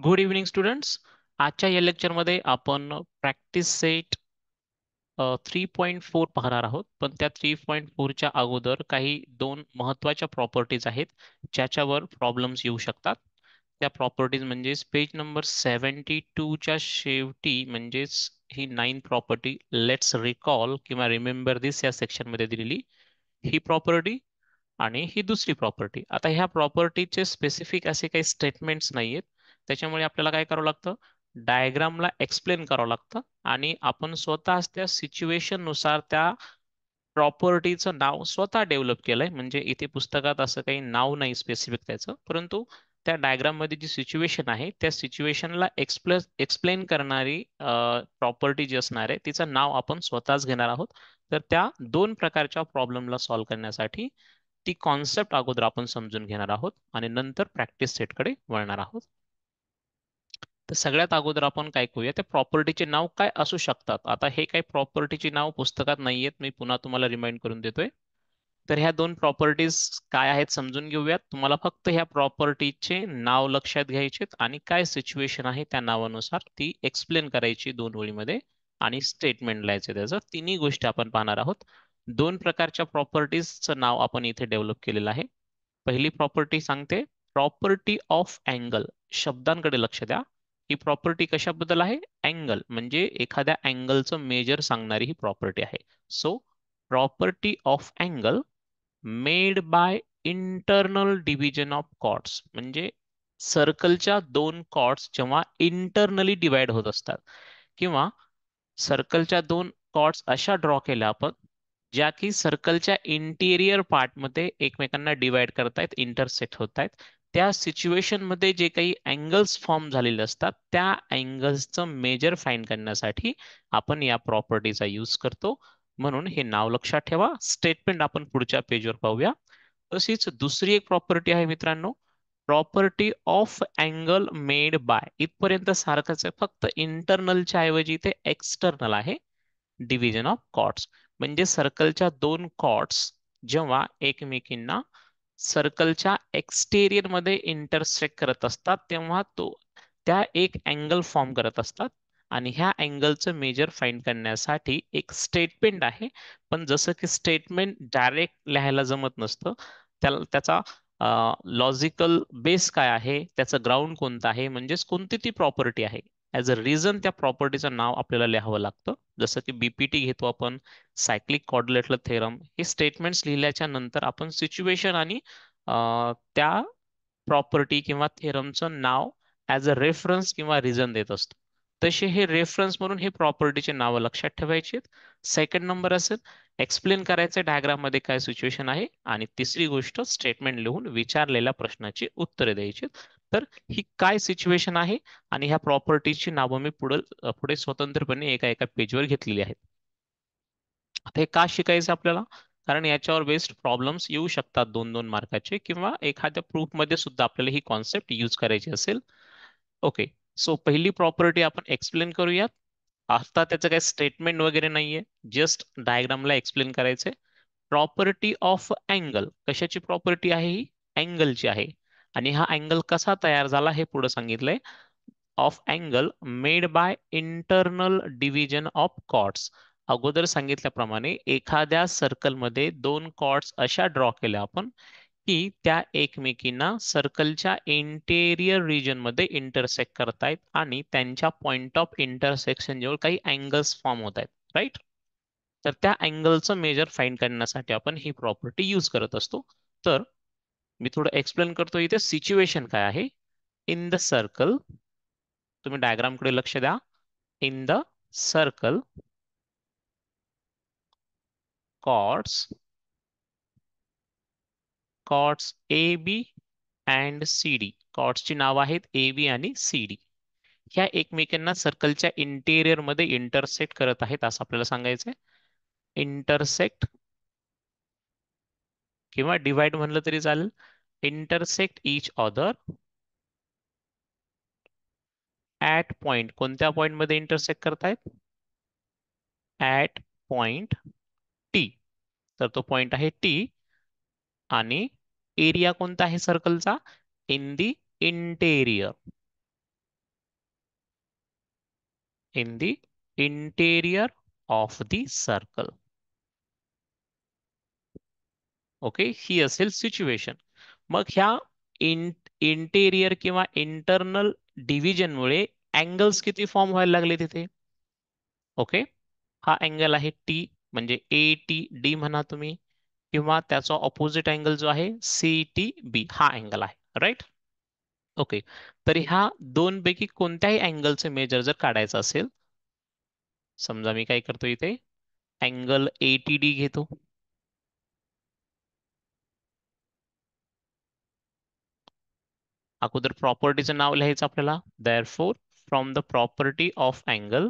Good evening students. आजच्या या लेक्चरमध्ये आपण प्रॅक्टिस सेट 3.4 पाहणार आहोत. पण त्या 3.4च्या अगोदर काही दोन महत्त्वाच्या प्रॉपर्टीज आहेत ज्याच्यावर प्रॉब्लेम्स येऊ शकतात. त्या प्रॉपर्टीज म्हणजे पेज नंबर 72च्या शेवटी म्हणजेच ही 9 प्रॉपर्टी लेट्स रिकॉल किंवा रिमेंबर दिस या सेक्शनमध्ये दिलेली ही प्रॉपर्टी आणि ही दुसरी प्रॉपर्टी. आता ह्या प्रॉपर्टीचे स्पेसिफिक असे काही स्टेटमेंट्स नाहीयेत, त्याच्यामुळे आपल्याला काय करावं लागतं, डायग्रामला एक्सप्लेन करावं लागतं आणि आपण स्वतःच त्या सिच्युएशन नुसार त्या प्रॉपर्टीचं नाव स्वतः डेव्हलप केलंय. म्हणजे इथे पुस्तकात असं काही नाव नाही स्पेसिफिक त्याचं, परंतु त्या डायग्राम मध्ये जी सिच्युएशन आहे त्या सिच्युएशनला एक्सप्लेन करणारी प्रॉपर्टी जी असणार आहे तिचं नाव आपण स्वतःच घेणार आहोत. तर त्या दोन प्रकारच्या प्रॉब्लेमला सॉल्व्ह करण्यासाठी ती कॉन्सेप्ट अगोदर आपण समजून घेणार आहोत आणि नंतर प्रॅक्टिस सेटकडे वळणार आहोत. तर सगळ्यात अगोदर आपण काय करूया, त्या प्रॉपर्टीचे नाव काय असू शकतात. आता हे काही प्रॉपर्टीची नाव पुस्तकात नाहीयेत, मी पुन्हा तुम्हाला रिमाइंड करून देतोय. तर ह्या दोन प्रॉपर्टीज काय आहेत समजून घेऊयात. तुम्हाला फक्त ह्या प्रॉपर्टीचे नाव लक्षात घ्यायचेत आणि काय सिच्युएशन आहे त्या नावानुसार ती एक्सप्लेन करायची दोन ओळीमध्ये आणि स्टेटमेंट लिहायचे त्याचं. तिन्ही गोष्टी आपण पाहणार आहोत. दोन प्रकारच्या प्रॉपर्टीजचं नाव आपण इथे डेव्हलप केलेलं आहे. पहिली प्रॉपर्टी सांगते प्रॉपर्टी ऑफ अँगल. शब्दांकडे लक्ष द्या. ही प्रॉपर्टी कशाबद्दल आहे? अँगल म्हणजे एखाद्या अँगलचं मेजर सांगणारी ही प्रॉपर्टी आहे. So property of angle made by internal division of chords, म्हणजे सर्कलच्या दोन कॉर्ड्स जेव्हा इंटरनली डिवाइड होत असतात किंवा सर्कलच्या दोन कॉर्ड्स अशा ड्रॉ केल्या आपण ज्या की सर्कलच्या इंटिरियर पार्टमध्ये एकमेकांना डिवाइड करतायत, इंटरसेक्ट होत आहेत, त्या सिच्युएशन मध्ये जे काही अँगल्स फॉर्म झालेले असतात त्या अँगल्सचं मेजर फाइंड करण्यासाठी आपण या प्रॉपर्टीचा यूज करतो. म्हणून हे नाव लक्षात ठेवा. स्टेटमेंट आपण पुढच्या पेजवर पाहूया. तशीच दुसरी एक प्रॉपर्टी आहे मित्रांनो, property of angle made bye. इथपर्यंत सारखंच आहे, फक्त इंटरनलच्या ऐवजी ते एक्सटर्नल आहे. डिव्हिजन ऑफ कॉर्ड्स म्हणजे सर्कलच्या दोन कॉर्ड्स जेव्हा एकमेकींना सर्कलच्या एक्सटेरियर मध्ये इंटरसेक्ट करत असतात तेव्हा त्या एक अँगल फॉर्म करत असतात आणि ह्या अँगलचं मेजर फाइंड करण्यासाठी एक स्टेटमेंट आहे. पण जसं की स्टेटमेंट डायरेक्ट लिहायला जमत नसतं, त्याचा लॉजिकल बेस काय आहे, त्याचं ग्राउंड कोणतं आहे, म्हणजेच कोणती ती प्रॉपर्टी आहे, ऍज अ रिझन त्या प्रॉपर्टीचं नाव आपल्याला लिहावं लागतं. जसं की बीपीटी घेतो आपण, सायक्लिक क्वाड्रिलेटरल थेरम, हे स्टेटमेंट्स लिहिल्याच्या नंतर आपण सिच्युएशन आणि त्या प्रॉपर्टी किंवा थेरमचं नाव ऍज अ रेफरन्स किंवा रिझन देत असतो. तसे हे रेफरन्स म्हणून हे प्रॉपर्टीचे नाव लक्षात ठेवायचे. सेकंड नंबर असेल एक्सप्लेन करायचं डायग्राम मध्ये काय सिच्युएशन आहे, आणि तिसरी गोष्ट स्टेटमेंट लिहून विचारलेल्या प्रश्नाची उत्तरे द्यायची. तर ही काय सिच्युएशन आहे आणि ह्या प्रॉपर्टीची नावं मी पुढे स्वतंत्रपणे एका एका पेजवर घेतलेली आहेत. आता हे का शिकायचं आपल्याला? कारण याच्यावर बेस्ड प्रॉब्लेम्स येऊ शकतात दोन दोन मार्काचे, किंवा एखाद्या प्रूफ मध्ये सुद्धा आपल्याला ही कॉन्सेप्ट यूज करायची असेल. ओके, सो पहिली प्रॉपर्टी आपण एक्सप्लेन करूयात. आता त्याचं काही स्टेटमेंट वगैरे नाहीये, जस्ट डायग्रामला एक्सप्लेन करायचंय. प्रॉपर्टी ऑफ अँगल, कशाची प्रॉपर्टी आहे ही? अँगलची आहे. आणि हा अँगल कसा तयार झाला हे पुढे सांगितलंय. Of angle made by internal division of chords. अगोदर सांगितल्याप्रमाणे एखाद्या सर्कलमध्ये दोन कॉर्ड्स अशा ड्रॉ केल्या आपण की त्या एकमेकींना सर्कलच्या इंटेरियर रिजन मध्ये इंटरसेक्ट करतायत आणि त्यांच्या पॉइंट ऑफ इंटरसेक्शन जवळ काही अँगल्स फॉर्म होत आहेत, राईट? तर त्या अँगलचं मेजर फाइंड करण्यासाठी आपण ही प्रॉपर्टी यूज करत असतो. तर मी थोडं एक्सप्लेन करतो. इथे सिच्युएशन काय आहे? इन द सर्कल, तुम्ही डायग्राम कडे लक्ष द्या. In the circle chords A B and C D, कॉर्ड्सची नाव आहेत ए बी आणि सी डी, ह्या एकमेकांना सर्कलच्या इंटेरियर मध्ये इंटरसेक्ट करत आहेत असं आपल्याला सांगायचंय. इंटरसेक्ट किंवा डिवाइड म्हणलं तरी चालेल. Intersect each other at point. कोणत्या पॉइंट मध्ये इंटरसेक्ट करतायत? At point T. तर तो पॉइंट आहे टी. आणि एरिया कोणता आहे सर्कलचा? In the interior. In the interior of the circle. Okay, ही असेल सिच्युएशन. मग ह्या इंटेरियर किंवा इंटरनल डिव्हिजनमुळे अँगल्स किती फॉर्म व्हायला लागले तिथे. ओके, हा अँगल आहे टी, म्हणजे ए टी डी म्हणा तुम्ही, किंवा त्याचा ऑपोजिट अँगल जो आहे सी टी बी, हा अँगल आहे, राईट. ओके, तर ह्या दोन पैकी कोणत्याही अँगलचे मेजर जर काढायचं असेल, समजा मी काय करतो इथे अँगल ए टी डी घेतो. अगोदर प्रॉपर्टीचं नाव लिहायचं आपल्याला. Therefore from the property of angle,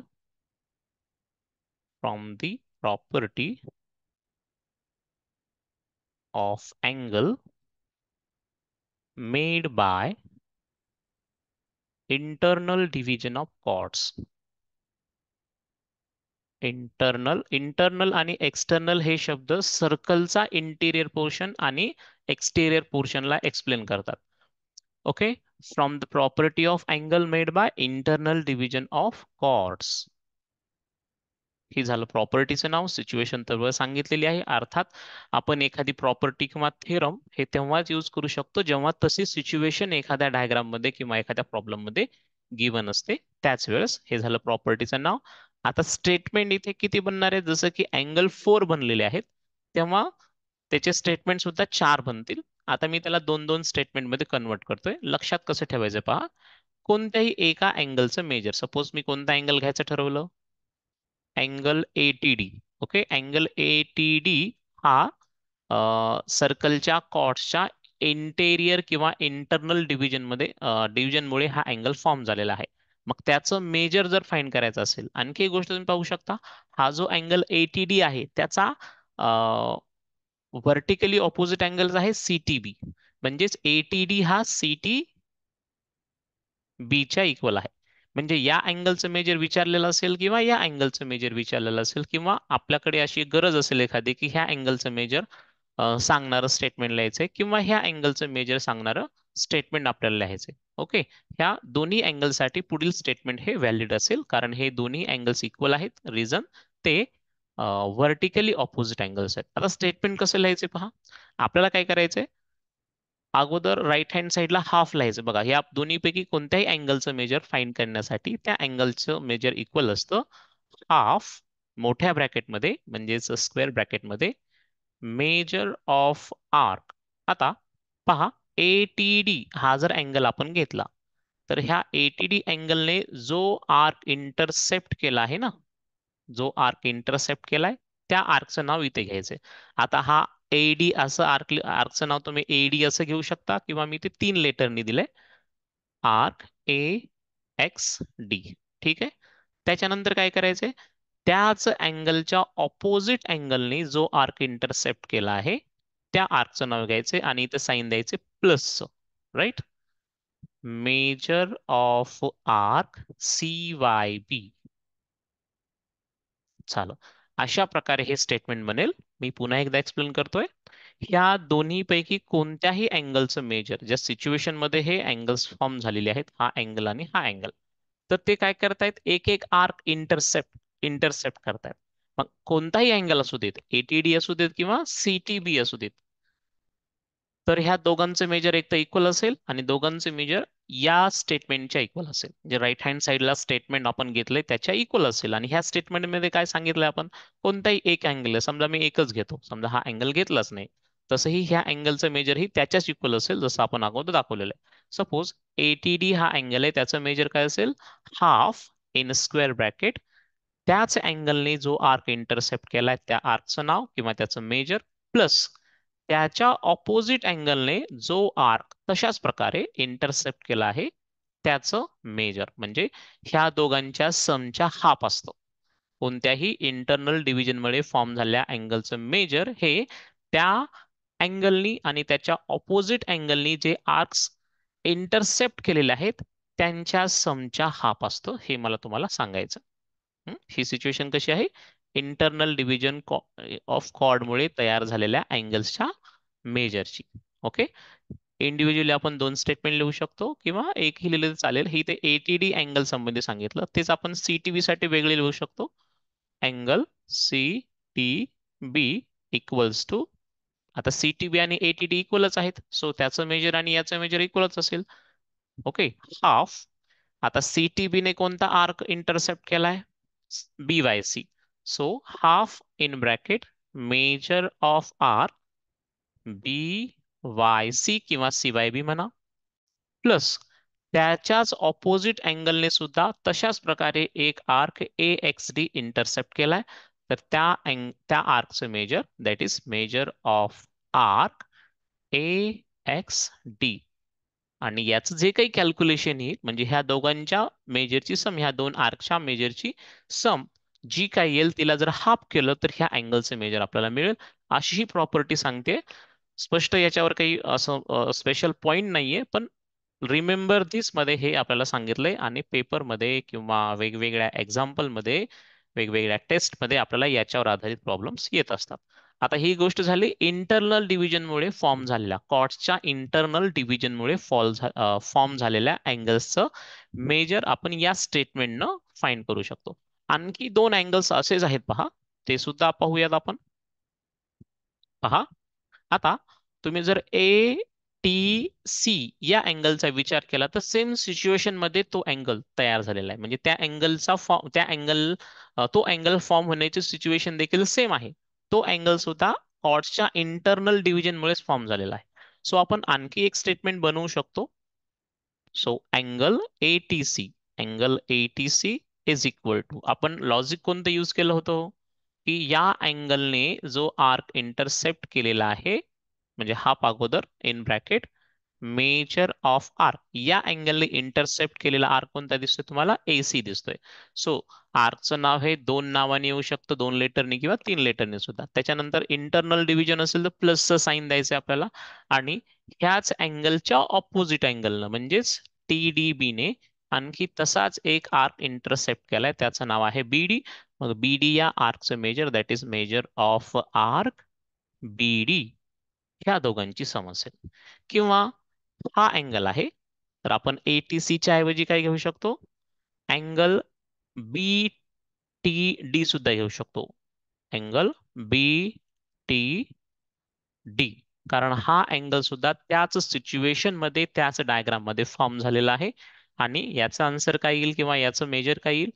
from the property of angle made by internal division of chords. Internal, internal आणि एक्सटर्नल हे शब्द सर्कलचा इंटिरियर पोर्शन आणि एक्सटेरियर पोर्शनला एक्सप्लेन करतात. Okay, from the property of angle made by internal division of chords. हे झालं प्रॉपर्टीचं नाव. Situation तर सांगितलेली आहे. अर्थात आपण एखादी प्रॉपर्टी किंवा थेरम हे तेव्हाच यूज करू शकतो जेव्हा तशी सिच्युएशन एखाद्या डायग्राम मध्ये किंवा एखाद्या प्रॉब्लेम मध्ये गिवन असते, त्याच वेळेस. हे झालं प्रॉपर्टीचं नाव. आता स्टेटमेंट इथे किती बनणार आहे, जसं की अँगल 4 बनलेले आहेत तेव्हा त्याचे स्टेटमेंट सुद्धा 4 बनतील. आता मी त्याला दोन दोन स्टेटमेंट मध्ये कन्वर्ट करतोय. लक्षात कसं ठेवायचं पहा. कोणत्याही एका अँगलचं मेजर, सपोज मी कोणता अँगल घ्यायचं ठरवलं, angle ATD. Okay, angle ATD हा सर्कलच्या कॉर्ड्सच्या इंटेरियर किंवा इंटरनल डिव्हिजन मध्ये डिव्हिजनमुळे हा अँगल फॉर्म झालेला आहे. मग त्याचं मेजर जर फाइंड करायचं असेल, आणखी एक गोष्ट तुम्ही पाहू शकता, हा जो अँगल ATD आहे त्याचा व्हर्टिकली ऑपोजिट अँगल आहे CTB. म्हणजेच ATD हा CT बीच्या इक्वल आहे. म्हणजे या अँगलचं मेजर विचारलेलं असेल किंवा या अँगलचं मेजर विचारलेलं असेल, किंवा आपल्याकडे अशी गरज असेल एखादी की ह्या अँगलचं मेजर सांगणारं स्टेटमेंट लिहायचंय किंवा ह्या अँगलचं मेजर सांगणारं स्टेटमेंट आपल्याला लिहायचंय. ओके, ह्या दोन्ही अँगलसाठी पुढील स्टेटमेंट हे व्हॅलिड असेल, कारण हे दोन्ही अँगल्स इक्वल आहेत. रिझन ते व्हर्टिकली ऑपोजिट अँगल्स आहेत. आता स्टेटमेंट कसं लिहायचे पहा. आपल्याला काय करायचंय, अगोदर राईट हँड साईडला हाफ लिहायचं. बघा, या दोन्हीपैकी कोणत्याही अँगलचं मेजर फाइंड करण्यासाठी त्या अँगलचं मेजर इक्वल असतं हाफ, मोठ्या ब्रॅकेटमध्ये म्हणजेच स्क्वेअर ब्रॅकेटमध्ये, मेजर ऑफ आर्क. आता पहा, ATD हा जर अँगल आपण घेतला, तर ह्या ATD अँगलने जो आर्क इंटरसेप्ट केला आहे ना, जो आर्क इंटरसेप्ट केलाय त्या आर्कचं नाव इथे घ्यायचंय. आता हा AD असं आर्कचं नाव तुम्ही AD असं घेऊ शकता, किंवा मी ते 3 लेटरनी दिलंय, आर्क AXD. ठीक आहे. त्याच्यानंतर काय करायचंय, त्याच अँगलच्या ऑपोजिट अँगलने जो आर्क इंटरसेप्ट केला आहे त्या आर्कचं नाव घ्यायचंय आणि इथं साइन द्यायचे प्लसचं, right. Major of arc CYB. चालो, अशा प्रकारे हे स्टेटमेंट बनेल. मी पुन्हा एकदा एक्सप्लेन करतोय. ह्या दोन्ही पैकी कोणत्याही अँगलचं मेजर, ज्या सिच्युएशन मध्ये हे अँगल्स फॉर्म झालेले आहेत, हा अँगल आणि हा अँगल, तर ते काय करतायत, एक एक आर्क इंटरसेप्ट इंटरसेप्ट करतायत. मग कोणताही अँगल असू देत, ATD असू देत किंवा CTB असू देत, तर ह्या दोघांचे मेजर एक तर इक्वल असेल आणि दोघांचे मेजर या स्टेटमेंटच्या इक्वल असेल. जे राईट हँड साईडला स्टेटमेंट आपण घेतलंय त्याच्या इक्वल असेल. आणि ह्या स्टेटमेंटमध्ये काय सांगितलंय आपण, कोणताही एक अँगल आहे, समजा मी एकच घेतो, समजा हा अँगल घेतलाच नाही, तसंही ह्या अँगलचं मेजर ही त्याच्याच इक्वल असेल, जसं आपण अगोदर दाखवलेलं आहे. सपोज ATD हा अँगल आहे, त्याचं मेजर काय असेल, हाफ इन स्क्वेअर ब्रॅकेट, त्याच अँगलने जो आर्क इंटरसेप्ट केलाय त्या आर्कचं नाव किंवा त्याचं मेजर, प्लस त्याच्या ऑपोजिट अँगलने जो आर्क तशाच प्रकारे इंटरसेप्ट केला आहे त्याचं मेजर, म्हणजे ह्या दोघांच्या समच्या हाफ असतो. कोणत्याही इंटरनल डिव्हिजनमुळे फॉर्म झालेल्या अँगलचं मेजर हे त्या अँगलनी आणि त्याच्या ऑपोजिट अँगलनी जे आर्क्स इंटरसेप्ट केलेले आहेत त्यांच्या समच्या हाफ असतो. हे मला तुम्हाला सांगायचं. ही सिच्युएशन कशी आहे, इंटरनल डिव्हिजन ऑफ कॉर्डमुळे तयार झालेल्या अँगल्सच्या मेजरची. ओके, इंडिव्हिज्युअली आपण दोन स्टेटमेंट लिहू शकतो किंवा एकही लिहिलं तर चालेल. हे ते एटीडी अँगल संबंधी सांगितलं, तेच आपण सीटीबी साठी वेगळे लिहू शकतो. Angle C T B equals to, आता सीटीबी आणि एटीडी इक्वलच आहेत, सो त्याचं मेजर आणि याचं मेजर इक्वलच असेल. Okay, half. आता सीटीबी ने कोणता आर्क इंटरसेप्ट केलाय? B Y C. So half in bracket major of arc B Y C किंवा सी वाय बी म्हणा, प्लस त्याच्याच ऑपोजिट अँगलने सुद्धा तशाच प्रकारे एक arc A X D intercept केलाय. तर त्या आर्कचं major, that is major of arc A X D. आणि याचं जे काही कॅल्क्युलेशन येईल, म्हणजे ह्या दोघांच्या मेजरची सम, ह्या दोन आर्कच्या मेजरची सम जी काय येईल तिला जर हाफ केलं तर ह्या अँगलचं मेजर आपल्याला मिळेल, अशी ही प्रॉपर्टी सांगते. स्पष्ट याच्यावर काही असं स्पेशल पॉइंट नाहीये, पण रिमेंबर दिस मध्ये हे आपल्याला सांगितलंय, आणि पेपरमध्ये किंवा वेगवेगळ्या एक्झाम्पलमध्ये, वेगवेगळ्या टेस्टमध्ये आपल्याला याच्यावर आधारित प्रॉब्लेम्स येत असतात. आता ही गोष्ट झाली इंटरनल डिव्हिजनमुळे फॉर्म झालेल्या, कॉर्ड्सच्या इंटरनल डिव्हिजनमुळे फॉर्म झालेल्या अँगल्सचं मेजर आपण या स्टेटमेंटनं फाइंड करू शकतो. आणखी दोन अँगल्स असेच आहेत पहा, ते सुद्धा पाहूयात आपण. पहा, आता तुम्ही जर ए टी सी या अँगलचा विचार केला तर सेम सिच्युएशन मध्ये तो अँगल तयार झालेला आहे. म्हणजे त्या अँगलचा फॉर्म, तो अँगल फॉर्म होण्याची सिच्युएशन देखील सेम आहे. तो अँगल सुद्धा कॉर्ड्सच्या इंटरनल डिव्हिजन मुळेच फॉर्म झालेला आहे. सो आपण आणखी एक स्टेटमेंट बनवू शकतो. So angle ATC, angle ATC is equal to, आपण लॉजिक कोणतं यूज केलं होतं की या अँगलने जो आर्क इंटरसेप्ट केलेला आहे, म्हणजे हा अगोदर in bracket major of arc, या अँगलने इंटरसेप्ट केलेला आर्क कोणता दिसतोय तुम्हाला? एसी दिसतोय. सो आर्कचं नाव हे दोन नावाने येऊ शकतं, दोन लेटरने किंवा तीन लेटरने सुद्धा. त्याच्यानंतर इंटरनल डिव्हिजन असेल तर प्लसचं साईन द्यायचं आपल्याला, आणि ह्याच अँगलच्या ऑपोजिट अँगलनं म्हणजेच टीडीबी ने आणखी तसाच एक आर्क इंटरसेप्ट केलाय, त्याचं नाव आहे बीडी. मग बीडी या आर्कचं major, that is major of arc B D, ह्या दोघांची सम असेल. किंवा हा अँगल आहे, तर आपण एटीसी च्या ऐवजी काय घेऊ शकतो? अँगल बी टी डी सुद्धा घेऊ शकतो. अँगल बी टी डी, कारण हा अँगल सुद्धा त्याच सिच्युएशन मध्ये, त्याच डायग्राम मध्ये फॉर्म झालेला आहे. आणि याचा आन्सर काय येईल किंवा याचं मेजर काय येईल?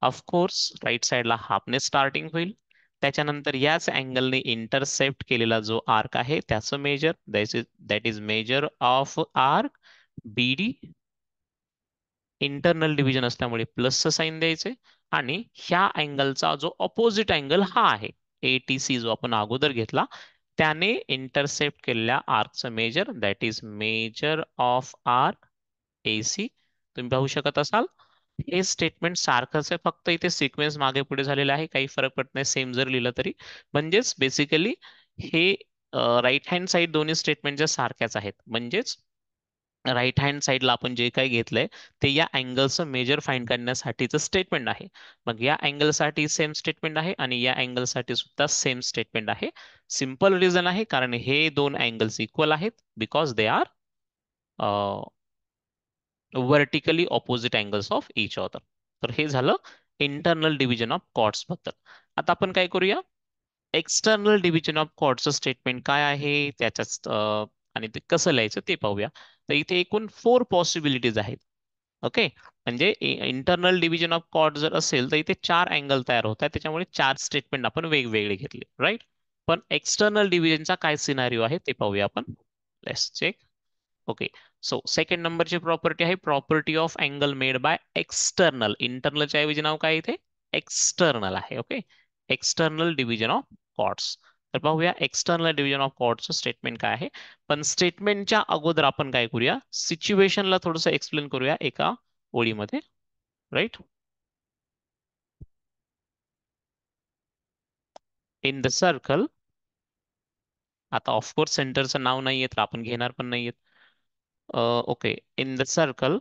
ऑफकोर्स राईट साइडला हाफने स्टार्टिंग होईल. त्याच्यानंतर याच अँगलने इंटरसेप्ट केलेला जो आर्क आहे त्याचं measure, that is major of arc BD. Internal division असल्यामुळे प्लसचं साईन द्यायचे, आणि ह्या अँगलचा जो ऑपोजिट अँगल हा आहे एटीसी, जो आपण अगोदर घेतला, त्याने इंटरसेप्ट केलेल्या आर्कचं major, that is major of arc A C. तुम्ही पाहू शकत असाल हे स्टेटमेंट सारखंच आहे, फक्त इथे सिक्वेन्स मागे पुढे झालेला आहे, काही फरक पडत नाही, सेम जर लिहिलं तरी. म्हणजेच बेसिकली हे राईट हँड साइड दोन्ही स्टेटमेंटच्या सारख्याच आहेत. म्हणजेच राईट हँड साइडला आपण जे काही घेतलंय ते या अँगलचं मेजर फाइंड करण्यासाठीचं स्टेटमेंट आहे. मग या अँगलसाठी सेम स्टेटमेंट आहे आणि या अँगलसाठी सुद्धा सेम स्टेटमेंट आहे. सिम्पल रिझन आहे, कारण हे दोन अँगल्स इक्वल आहेत, because they are vertically opposite angles of each other. तर हे झालं इंटरनल डिव्हिजन ऑफ कॉर्ड्स बद्दल. आता आपण काय करूया, एक्सटर्नल डिव्हिजन ऑफ कॉर्डचं स्टेटमेंट काय आहे त्याच्याच आणि ते कसं लिहायचं ते पाहूया. तर इथे एकूण 4 पॉसिबिलिटीज आहेत. ओके, म्हणजे इंटरनल डिव्हिजन ऑफ कॉर्ड जर असेल तर इथे 4 अँगल तयार होत आहेत, त्याच्यामुळे 4 स्टेटमेंट आपण वेगवेगळे घेतले, राईट. पण एक्सटर्नल डिव्हिजनचा काय सिनारिओ आहे ते पाहूया आपण. Let's check. Okay, so second नंबरची प्रॉपर्टी आहे property of angle made by external. इंटरनलच्या ऐवजी नाव काय इथे? एक्सटर्नल आहे. Okay, external division of chords. तर पाहूया एक्सटर्नल डिव्हिजन ऑफ कॉर्ड्सचं स्टेटमेंट काय आहे. पण स्टेटमेंटच्या अगोदर आपण काय करूया, सिच्युएशनला थोडंसं एक्सप्लेन करूया एका ओळीमध्ये, राईट. इन द सर्कल, आता ऑफकोर्स सेंटरचं नाव नाहीये तर आपण घेणार पण नाहीयेत. Okay, in the circle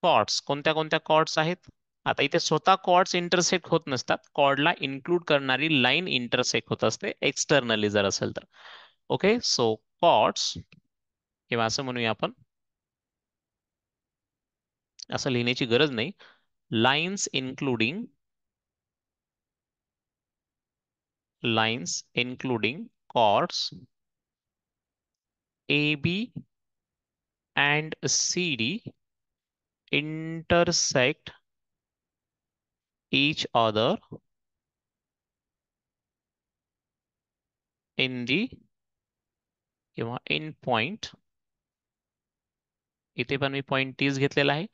chords, कोणत्या कोणत्या कॉर्ड्स आहेत? आता इथे स्वतः कॉर्ड्स इंटरसेक्ट होत नसतात, कॉर्डला इन्क्लूड करणारी लाईन इंटरसेक्ट होत असते एक्सटर्नली जर असेल तर. ओके, सो कॉर्ड्स किंवा असं म्हणूया आपण, असं लिहिण्याची गरज नाही. Lines including chords AB and CD intersect each other in the किंवा इन पॉइंट, इथे पण मी पॉइंट टीच घेतलेला आहे,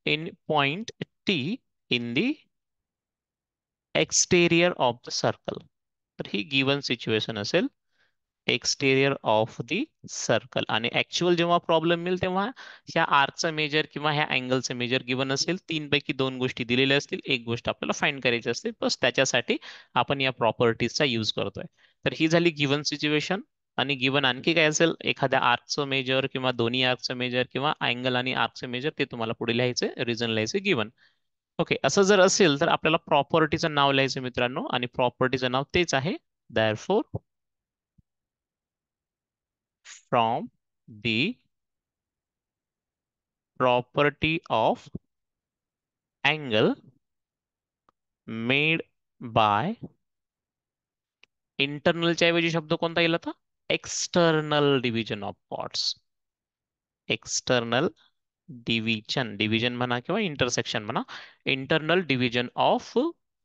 in point T in the exterior of the circle. तर ही गिवन सिच्युएशन असेल एक्सटेरियर ऑफ दी सर्कल. आणि ऍक्च्युअल जेव्हा प्रॉब्लेम मिळेल तेव्हा ह्या आर्कचा मेजर किंवा ह्या अँगलचं मेजर गिवन असेल, तीन पैकी दोन गोष्टी दिलेल्या असतील, एक गोष्ट आपल्याला फाइंड करायची असते, बस त्याच्यासाठी आपण या प्रॉपर्टीजचा यूज करतोय. तर ही झाली गिवन सिच्युएशन. आणि गिवन आणखी काय असेल, एखाद्या आर्कचं मेजर किंवा दोन्ही आर्कचं मेजर किंवा अँगल आणि आर्कचं मेजर, ते तुम्हाला पुढे लिहायचे, रिझन लिहायचे गिवन. ओके, असं जर असेल तर आपल्याला प्रॉपर्टीचं नाव लिहायचं मित्रांनो, आणि प्रॉपर्टीचं नाव तेच आहे therefore from the property of angle made by इंटरनलच्या ऐवजी शब्द कोणता येईल आता, external division of chords. External division, division म्हणा किंवा इंटरसेक्शन म्हणा, इंटरनल डिव्हिजन ऑफ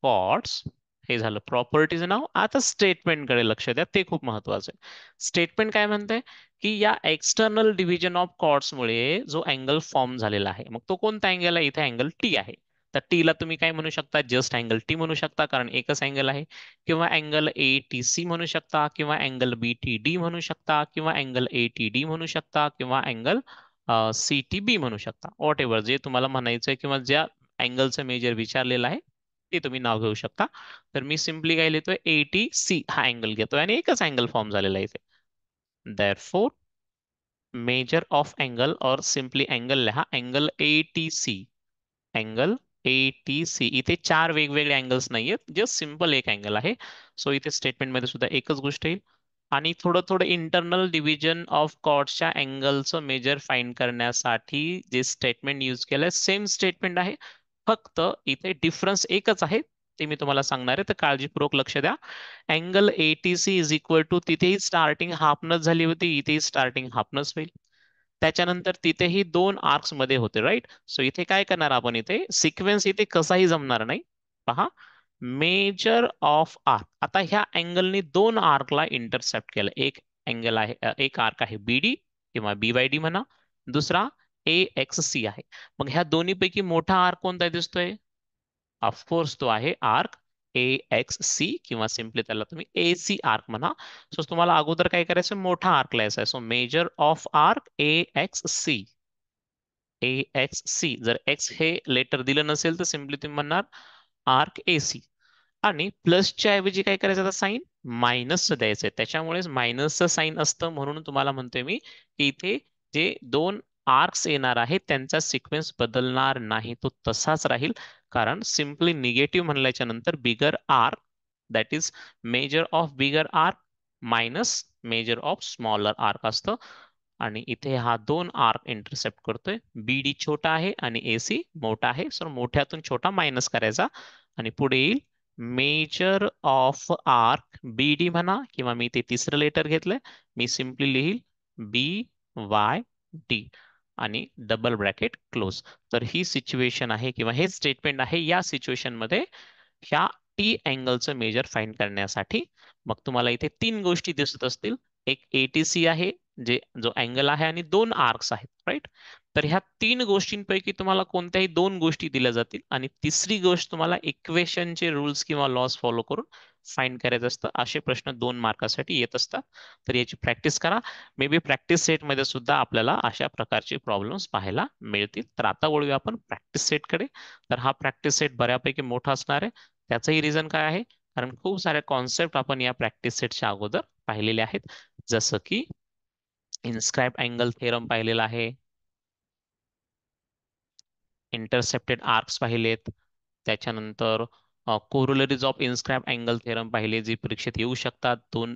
कॉर्ड्स. हे झालं प्रॉपर्टीचं नाव. आता स्टेटमेंट कडे लक्ष द्या, ते खूप महत्वाचं आहे. स्टेटमेंट काय म्हणतंय की या एक्सटर्नल डिव्हिजन ऑफ कॉर्ड्स मुळे जो अँगल फॉर्म झालेला आहे, मग तो कोणता अँगल आहे, इथे अँगल टी आहे. तर टी ला तुम्ही काय म्हणू शकता, जस्ट अँगल टी म्हणू शकता, कारण एकच अँगल आहे. किंवा अँगल ए टी सी म्हणू शकता, किंवा अँगल बी टी डी म्हणू शकता, किंवा अँगल ए टी डी म्हणू शकता, किंवा अँगल सी टी बी म्हणू शकता. वॉट एव्हर जे तुम्हाला म्हणायचंय किंवा ज्या अँगलचं मेजर विचारलेलं आहे ते तुम्ही नाव घेऊ शकता. तर मी सिम्पली काय लिहितोय, ए टी सी हा अँगल घेतोय आणि एकच अँगल फॉर्म झालेला आहे इथे. देअरफॉर मेजर ऑफ अँगल, और सिम्पली अँगल लिहा, angle A T C. Angle A T C, इथे चार वेगवेगळे अँगल्स नाहीयेत, जस्ट सिम्पल एक अँगल आहे. सो इथे स्टेटमेंट मध्ये सुद्धा एकच गोष्ट येईल. आणि थोडं थोडं इंटरनल डिव्हिजन ऑफ कॉर्डच्या अँगलचं मेजर फाइंड करण्यासाठी जे स्टेटमेंट यूज केलंय सेम स्टेटमेंट आहे, फक्त इथे डिफरन्स एकच आहे, ते मी तुम्हाला सांगणार आहे, तर काळजीपूर्वक लक्ष द्या. Angle ATC is equal to, तिथेही स्टार्टिंग हाफनच झाली होती, इथेही स्टार्टिंग हाफनच होईल. त्याच्यानंतर तिथेही दोन आर्क्स मध्ये होते, राईट. सो इथे काय करणार आपण, इथे सिक्वेन्स इथे कसाही जमणार नाही. पहा, मेजर ऑफ आर्क, आता ह्या अँगलने दोन आर्कला इंटरसेप्ट केलं. एक अँगल आहे, एक आर्क आहे बीडी किंवा बी बाय डी म्हणा, दुसरा ए एक्स सी आहे. मग ह्या दोन्ही पैकी मोठा आर्क कोणता दिसतोय, ऑफकोर्स तो आहे आर्क ए एक्स सी, किंवा सिम्पली त्याला तुम्ही ए सी आर्क म्हणा. सो तुम्हाला अगोदर काय करायचं, मोठा आर्क लिहायचा आहे. So measure of arc A X C. A X C, जर एक्स हे लेटर दिलं नसेल तर सिम्पली तुम्ही म्हणणार आर्क ए सी. आणि प्लसच्या ऐवजी काय करायचं, आता साईन मायनसचं द्यायचंय, त्याच्यामुळेच मायनसचं साईन असतं. म्हणून तुम्हाला म्हणतोय मी की इथे जे दोन आर्क्स येणार आहेत त्यांचा सिक्वेन्स बदलणार नाही, तो तसाच राहील. कारण सिम्पली निगेटिव्ह म्हणल्याच्या नंतर bigger arc, that is major of bigger arc minus measure of smaller arc असतं. आणि इथे हा दोन आर्क इंटरसेप्ट करतोय, बीडी छोटा आहे आणि एसी मोठा आहे, सर मोठ्यातून छोटा मायनस करायचा. आणि पुढे येईल मेजर ऑफ आर्क बीडी म्हणा, किंवा मी ते तिसरं लेटर घेतलंय, मी सिम्पली लिहिल बी वाय डी आणि डबल ब्रॅकेट क्लोज. तर ही सिच्युएशन आहे किंवा हे स्टेटमेंट आहे या सिच्युएशन मध्ये ह्या टी अँगलचं मेजर फाइंड करण्यासाठी. मग तुम्हाला इथे तीन गोष्टी दिसत असतील, एक एटीसी आहे जे जो अँगल आहे, आणि दोन आर्क्स आहेत, राईट. तर ह्या तीन गोष्टींपैकी तुम्हाला कोणत्याही दोन गोष्टी दिल्या जातील, आणि तिसरी गोष्ट तुम्हाला इक्वेशनचे रूल्स किंवा लॉस फॉलो करून फाइंड करायचं असतं. असे प्रश्न 2 मार्कासाठी येत असतात. तर याची प्रॅक्टिस करा. मे बी प्रॅक्टिस सेटमध्ये सुद्धा आपल्याला अशा प्रकारचे प्रॉब्लेम्स पाहायला मिळतील. तर आता वळूया आपण प्रॅक्टिस सेटकडे. तर हा प्रॅक्टिस सेट बऱ्यापैकी मोठा असणार आहे. त्याचंही रिझन काय आहे, कारण खूप साऱ्या कॉन्सेप्ट आपण या प्रॅक्टिस सेटच्या अगोदर पाहिलेले आहेत. जसं की इन्स्क्राइब अँगल थेरम पाहिलेला आहे, इंटरसेप्टेड आर्क्स पाहिलेत, त्याच्यानंतर कोरोलरीज ऑफ इन्स्क्राइब अँगल थेरम पाहिले, जे परीक्षेत येऊ शकतात. दोन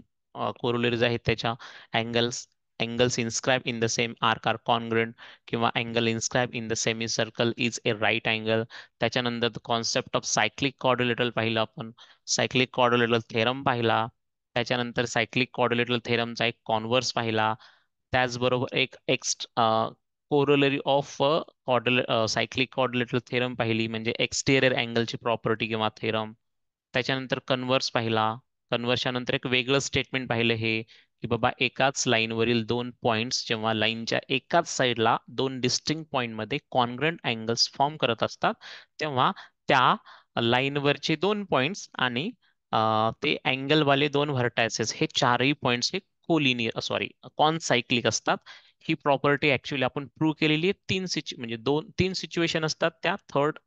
कोरोलरीज आहेत त्याच्या, angles angles inscribed in the same arc are congruent किंवा angle inscribed in the semicircle is a right angle. त्याच्यानंतर कॉन्सेप्ट ऑफ सायक्लिक क्वाड्रिलेटरल पाहिलं आपण, सायक्लिक क्वाड्रिलेटरल थेरम पाहिला, त्याच्यानंतर सायक्लिक क्वाड्रिलेटरल थेरमचा एक कॉन्व्हर्स पाहिला, त्याचबरोबर एक corollary of cyclic quadrilateral theorem पाहिली म्हणजे एक्सटेरियर अँगलची प्रॉपर्टी किंवा थेरम. त्याच्यानंतर कन्व्हर्स पाहिला, कन्व्हर्सच्या नंतर एक वेगळं स्टेटमेंट पाहिलं हे की बाबा एकाच लाईनवरील दोन पॉइंट्स जेव्हा लाईनच्या एकाच साईडला दोन डिस्टिंक्ट पॉइंटमध्ये कॉन्ग्रंट अँगल्स फॉर्म करत असतात तेव्हा त्या लाईनवरचे दोन पॉइंट्स आणि ते अँगलवाले दोन व्हर्टायसेस हे चारही पॉइंट्स हे कोलिनियर सॉरी कॉनसायक्लिक असतात. ही प्रॉपर्टी ऍक्च्युली आपण प्रूव्ह केलेली आहे म्हणजे तीन सिच्युएशन असतात त्या थर्ड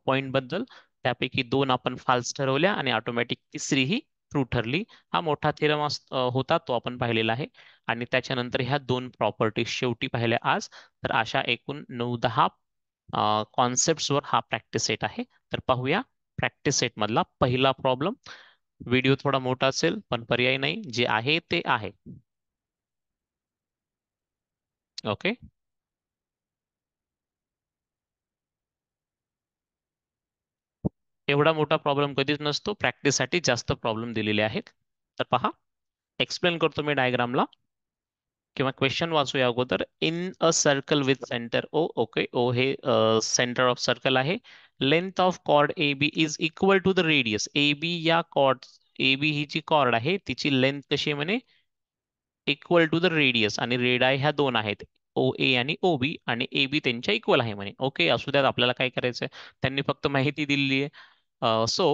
पॉइंट बद्दल. त्यापैकी दोन आपण फाल्स ठरवल्या आणि ऑटोमॅटिक तिसरी ही ट्रू ठरली. हा मोठा थेरम होता तो आपण पाहिलेला आहे. आणि त्याच्यानंतर ह्या दोन प्रॉपर्टी शेवटी पाहिल्या आज. तर अशा एकूण 9-10 कॉन्सेप्ट्सवर हा प्रॅक्टिस सेट आहे. तर पाहूया प्रॅक्टिस सेट मधला पहिला प्रॉब्लेम. व्हिडिओ थोडा मोठा असेल पण पर्याय नाही, जे आहे ते आहे. ओके. एवढा मोठा प्रॉब्लेम कधीच नसतो, प्रॅक्टिससाठी जास्त प्रॉब्लेम दिलेले आहेत. तर पहा, एक्सप्लेन करतो मी डायग्रामला किंवा क्वेश्चन वाचूया अगोदर. In a circle with centre O, okay, O हे सेंटर ऑफ सर्कल आहे. Length of chord A B is equal to the radius. A B या chord, A B he G cord आहे तिची length कशी आहे म्हणे, इक्वल टू द रेडियस, आणि रेडाय ह्या दोन आहेत ओ ए आणि ओ बी, आणि ए बी त्यांच्या इक्वल आहे म्हणे. ओके, असू द्यात, आपल्याला काय करायचंय, त्यांनी फक्त माहिती दिलेली आहे. So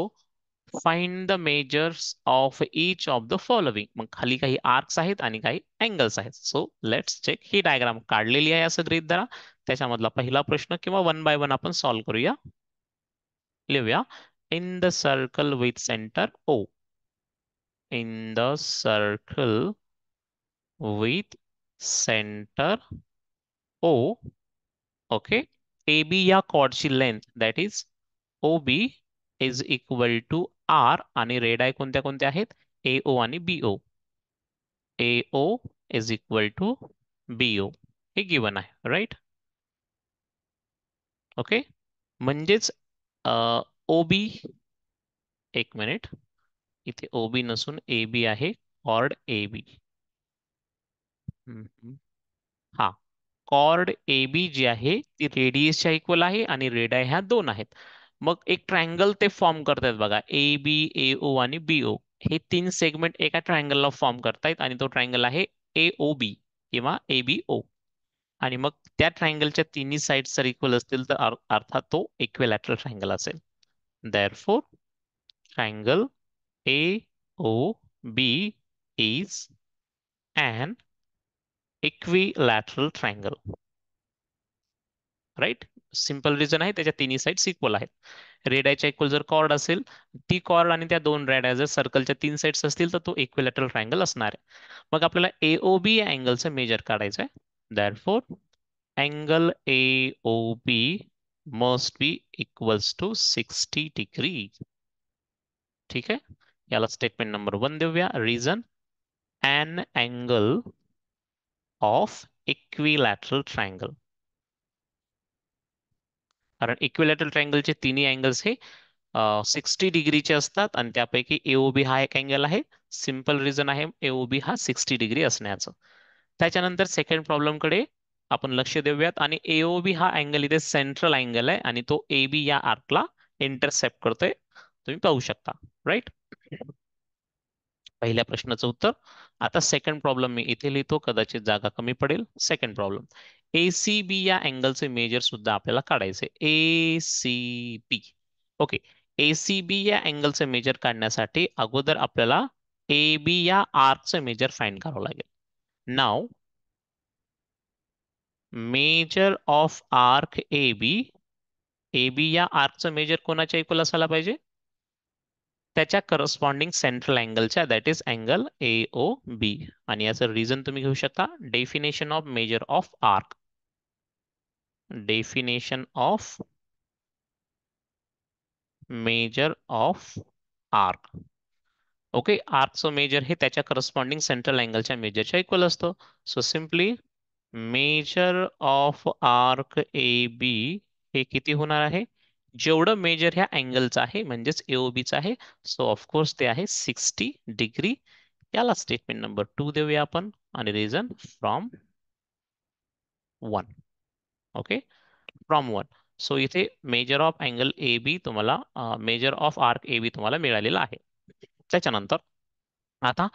find the measures of each of the following. मग खाली काही आर्क्स आहेत आणि काही अँगल्स आहेत. So let's check. ही डायग्राम काढलेली आहे असं गृहीत धरा. त्याच्यामधला पहिला प्रश्न किंवा वन बाय वन आपण सॉल्व्ह करूया. लिहूया. In the circle with centre O, in the circle with centre O, okay, A B या कॉर्डची length that is O B is equal to R, आणि रेडाय कोणत्या कोणत्या आहेत, ए ओ आणि B O. A O is equal to B O हे given आहे, right. Okay, म्हणजेच ओ बी, एक मिनिट, इथे ओ बी नसून ए बी आहे, कॉर्ड ए बी. हा, कॉर्ड ए बी जी आहे ती रेडियसच्या इक्वल आहे आणि रेडाय ह्या दोन आहेत. मग एक ट्रायंगल ते फॉर्म करतायत बघा, ए बी, ए ओ आणि बी ओ. हे तीन सेगमेंट एका ट्रायंगलला फॉर्म करतायत आणि तो ट्रायंगल आहे ए ओ बी किंवा ए बी ओ. आणि मग त्या ट्रायंगलच्या तिन्ही साइड्स जर इक्वल असतील तर अर्थात तो इक्विलॅटरल ट्रायंगल असेल. Therefore triangle A O B is an equilateral triangle. Right, simple reason आहे, त्याच्या तिन्ही साइड्स इक्वल आहेत. रेडायच्या इक्वल जर कॉर्ड असेल, ती कॉर्ड आणि त्या दोन रेडाय जर सर्कलच्या तीन साइड्स असतील तर तो इक्विलॅटरल ट्रायंगल असणार आहे. मग आपल्याला एओबी या अँगलचं मेजर काढायचं आहे. Therefore angle AOB must be equals to 60 degree. ठीक आहे, याला स्टेटमेंट नंबर 1 देऊया. Reason, an angle of equilateral triangle. कारण इक्विलॅटरल ट्रायंगलचे तिन्ही अँगल्स हे 60 डिग्रीचे असतात आणि त्यापैकी एओबी हा एक अँगल आहे. सिंपल रिझन आहे एओबी हा 60 डिग्री असण्याचं. त्याच्यानंतर सेकंड प्रॉब्लेम कडे आपण लक्ष देऊयात. आणि एओबी हा अँगल इथे सेंट्रल अँगल आहे आणि तो एबी या आर्कला इंटरसेप्ट करतोय, तुम्ही पाहू शकता, राईट. पहिल्या प्रश्नाचं उत्तर. आता सेकंड प्रॉब्लेम मी इथे लिहितो, कदाचित जागा कमी पडेल. सेकंड प्रॉब्लेम, एसीबी या अँगलचे मेजर सुद्धा आपल्याला काढायचे. एसीबी, ओके, एसीबी या अँगलचे मेजर काढण्यासाठी अगोदर आपल्याला एबी या आर्कचे मेजर फाइंड करावं लागेल. Now measure of arc AB, AB या आर्कचं मेजर कोणाच्या इक्वल असायला पाहिजे, त्याच्या करस्पॉन्डिंग सेंट्रल अँगलच्या, that is angle A O B. आणि याचं रिझन तुम्ही घेऊ शकता, definition of measure of arc. Definition of measure of arc, okay, आर्कचं मेजर हे त्याच्या करस्पॉन्डिंग सेंट्रल अँगलच्या मेजरच्या इक्वल असतं. So simply measure of arc A B हे किती होणार आहे? जेवढं मेजर ह्या अँगलचं आहे म्हणजेच एओबीचं आहे, सो ऑफकोर्स ते आहे 60 डिग्री. याला स्टेटमेंट नंबर 2 देऊया आपण आणि reason from 1. Okay, from 1. So इथे measure of angle A B तुम्हाला measure of arc A B तुम्हाला मिळालेला आहे. त्याच्यानंतर आता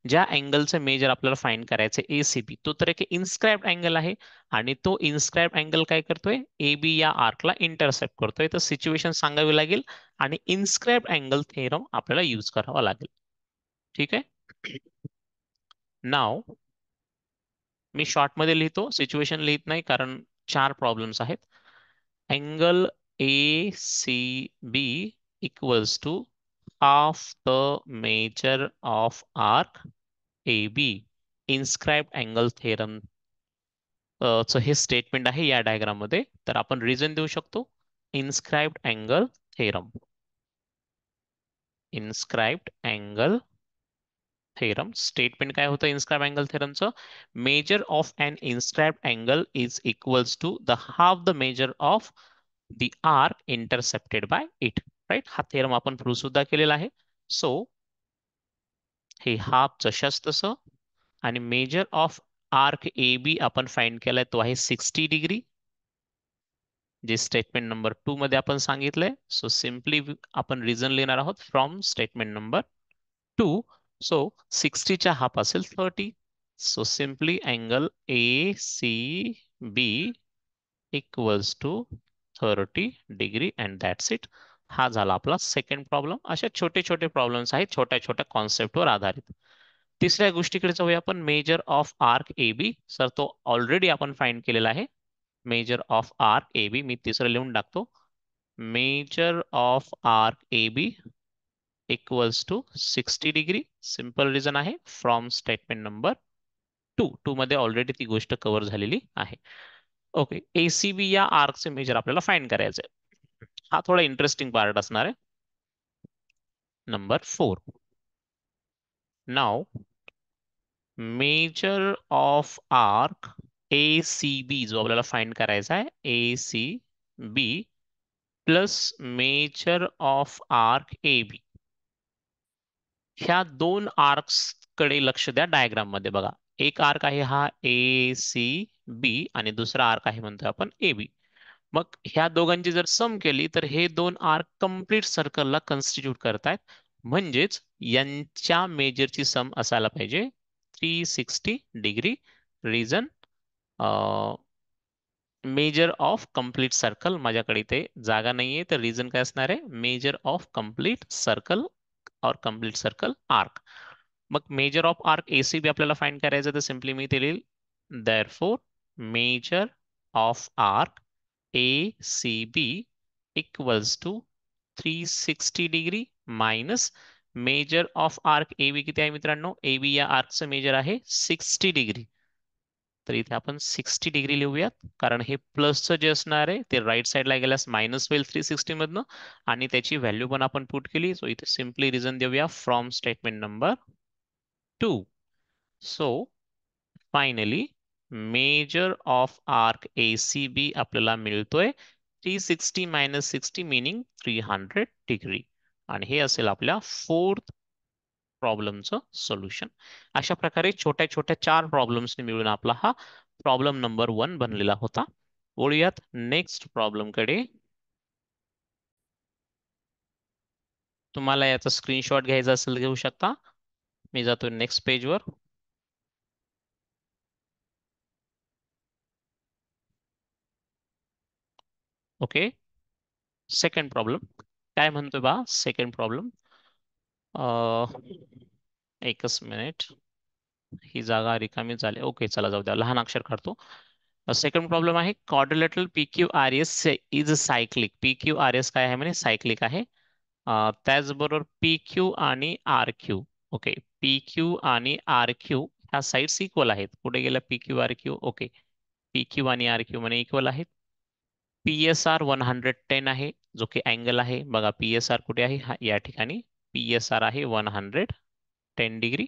ज्या अँगलचं मेजर आपल्याला फाइंड करायचं ए सी बी, तो तर एक इन्स्क्राइब्ड अँगल आहे आणि तो इन्स्क्राइब्ड अँगल काय करतोय? ए बी या आर्कला इंटरसेप्ट करतोय. तर सिच्युएशन सांगावी लागेल आणि इन्स्क्राइब्ड अँगल थेरम आपल्याला यूज करावा लागेल. ठीक आहे. नाव मी शॉर्ट मध्ये लिहितो, सिच्युएशन लिहित नाही कारण 4 प्रॉब्लेम्स आहेत. Angle A C B equals to half the measure of arc AB. Inscribed angle theorem च हे स्टेटमेंट आहे या डायग्राम मध्ये. तर आपण रिझन देऊ शकतो. Inscribed angle theorem, inscribed angle theorem statement काय होतं इन्स्क्राइब्ड अँगल थेरमचं? Measure of an inscribed angle is equals to the half the measure of the arc intercepted by it. Right, हा थेरम आपण प्रूव्ह सुद्धा केलेला आहे. सो हे half जशाच तसं आणि measure of arc A B आपण फाइंड केलाय तो आहे 60 डिग्री, जे स्टेटमेंट नंबर 2 मध्ये आपण सांगितलंय. सो सिम्पली आपण रिझन लिहिणार आहोत फ्रॉम स्टेटमेंट नंबर 2. सो 60च्या हाफ असेल 30. So simply angle A C B equals to 30 degree and that's it. हा झाला आपला सेकंड प्रॉब्लेम. अशा छोटे छोटे प्रॉब्लेम्स आहेत छोट्या छोट्या कॉन्सेप्टवर आधारित. तिसऱ्या गोष्टीकडे जाऊया आपण. Measure of arc A B. Sir तो ऑलरेडी आपण फाइंड केलेला आहे. Measure of arc A B मी तिसरं लिहून टाकतो. Measure of arc A B equals to 60 degree. Simple reason आहे फ्रॉम स्टेटमेंट नंबर 2 मध्ये ऑलरेडी ती गोष्ट कव्हर झालेली आहे. ओके, एसीबी या आर्कचे मेजर आपल्याला फाइंड करायचे आहे. हा थोडा इंटरेस्टिंग पार्ट असणार आहे. Number 4. Now measure of arc A C B जो आपल्याला फाइंड करायचा आहे, A C B plus measure of arc A B. ह्या दोन आर्क्स कडे लक्ष द्या डायग्राम मध्ये. बघा, एक आर्क आहे हा ए सी बी आणि दुसरा आर्क आहे म्हणतोय आपण ए बी. मग ह्या दोघांची जर सम केली तर हे दोन आर्क कम्प्लीट सर्कलला कन्स्टिट्यूट करतायत. म्हणजेच यांच्या मेजरची सम असायला पाहिजे 360 degree. Reason measure of complete circle. माझ्याकडे इथे जागा नाहीये तर रिझन काय असणार आहे? Measure of complete circle or complete circle arc. मग मेजर ऑफ आर्क एसीबी आपल्याला फाइंड करायचं तर सिम्पली मी ते लिहिल. Therefore measure of arc A C B equals to 360 degree minus measure of arc A B किती आहे मित्रांनो? ए बी या आर्कचं मेजर आहे 60 डिग्री. तर इथे आपण 60 डिग्री लिहूयात कारण हे प्लसचं जे असणार आहे ते राईट साईडला गेल्यास मायनस होईल 360 मधनं आणि त्याची व्हॅल्यू पण आपण पुट केली. सो इथे सिम्पली रिझन देऊया from statement number 2. So finally measure of arc A C B आपल्याला मिळतोय 360 मायनस 60 मिनिंग 300 डिग्री. आणि हे असेल आपल्या फोर्थ प्रॉब्लेमचं सोल्युशन. अशा प्रकारे छोट्या छोट्या 4 प्रॉब्लेम्सने मिळून आपला हा प्रॉब्लेम नंबर 1 बनलेला होता. वळूयात नेक्स्ट प्रॉब्लेम कडे. तुम्हाला याचा स्क्रीनशॉट घ्यायचा असेल घेऊ शकता. मी जातो नेक्स्ट पेजवर. ओके, सेकंड प्रॉब्लेम काय म्हणतोय बा? सेकंड प्रॉब्लेम, एकच मिनिट, ही जागा रिकामी झाली. ओके, चला जाऊ द्या, लहान अक्षर काढतो. सेकंड प्रॉब्लेम आहे quadrilateral P Q R S is cyclic. P Q R S काय आहे म्हणे? सायक्लिक आहे. त्याचबरोबर पी क्यू आणि R Q. Okay, P Q आणि आर क्यू ह्या साईड्स इक्वल आहेत. कुठे गेल्या P Q R Q? Okay, P Q आणि आर क्यू म्हणे इक्वल आहेत. पी एस आर 110 आहे जो की अँगल आहे. बघा पी एस आर कुठे आहे? या ठिकाणी पी एस आर आहे 110. 110 डिग्री.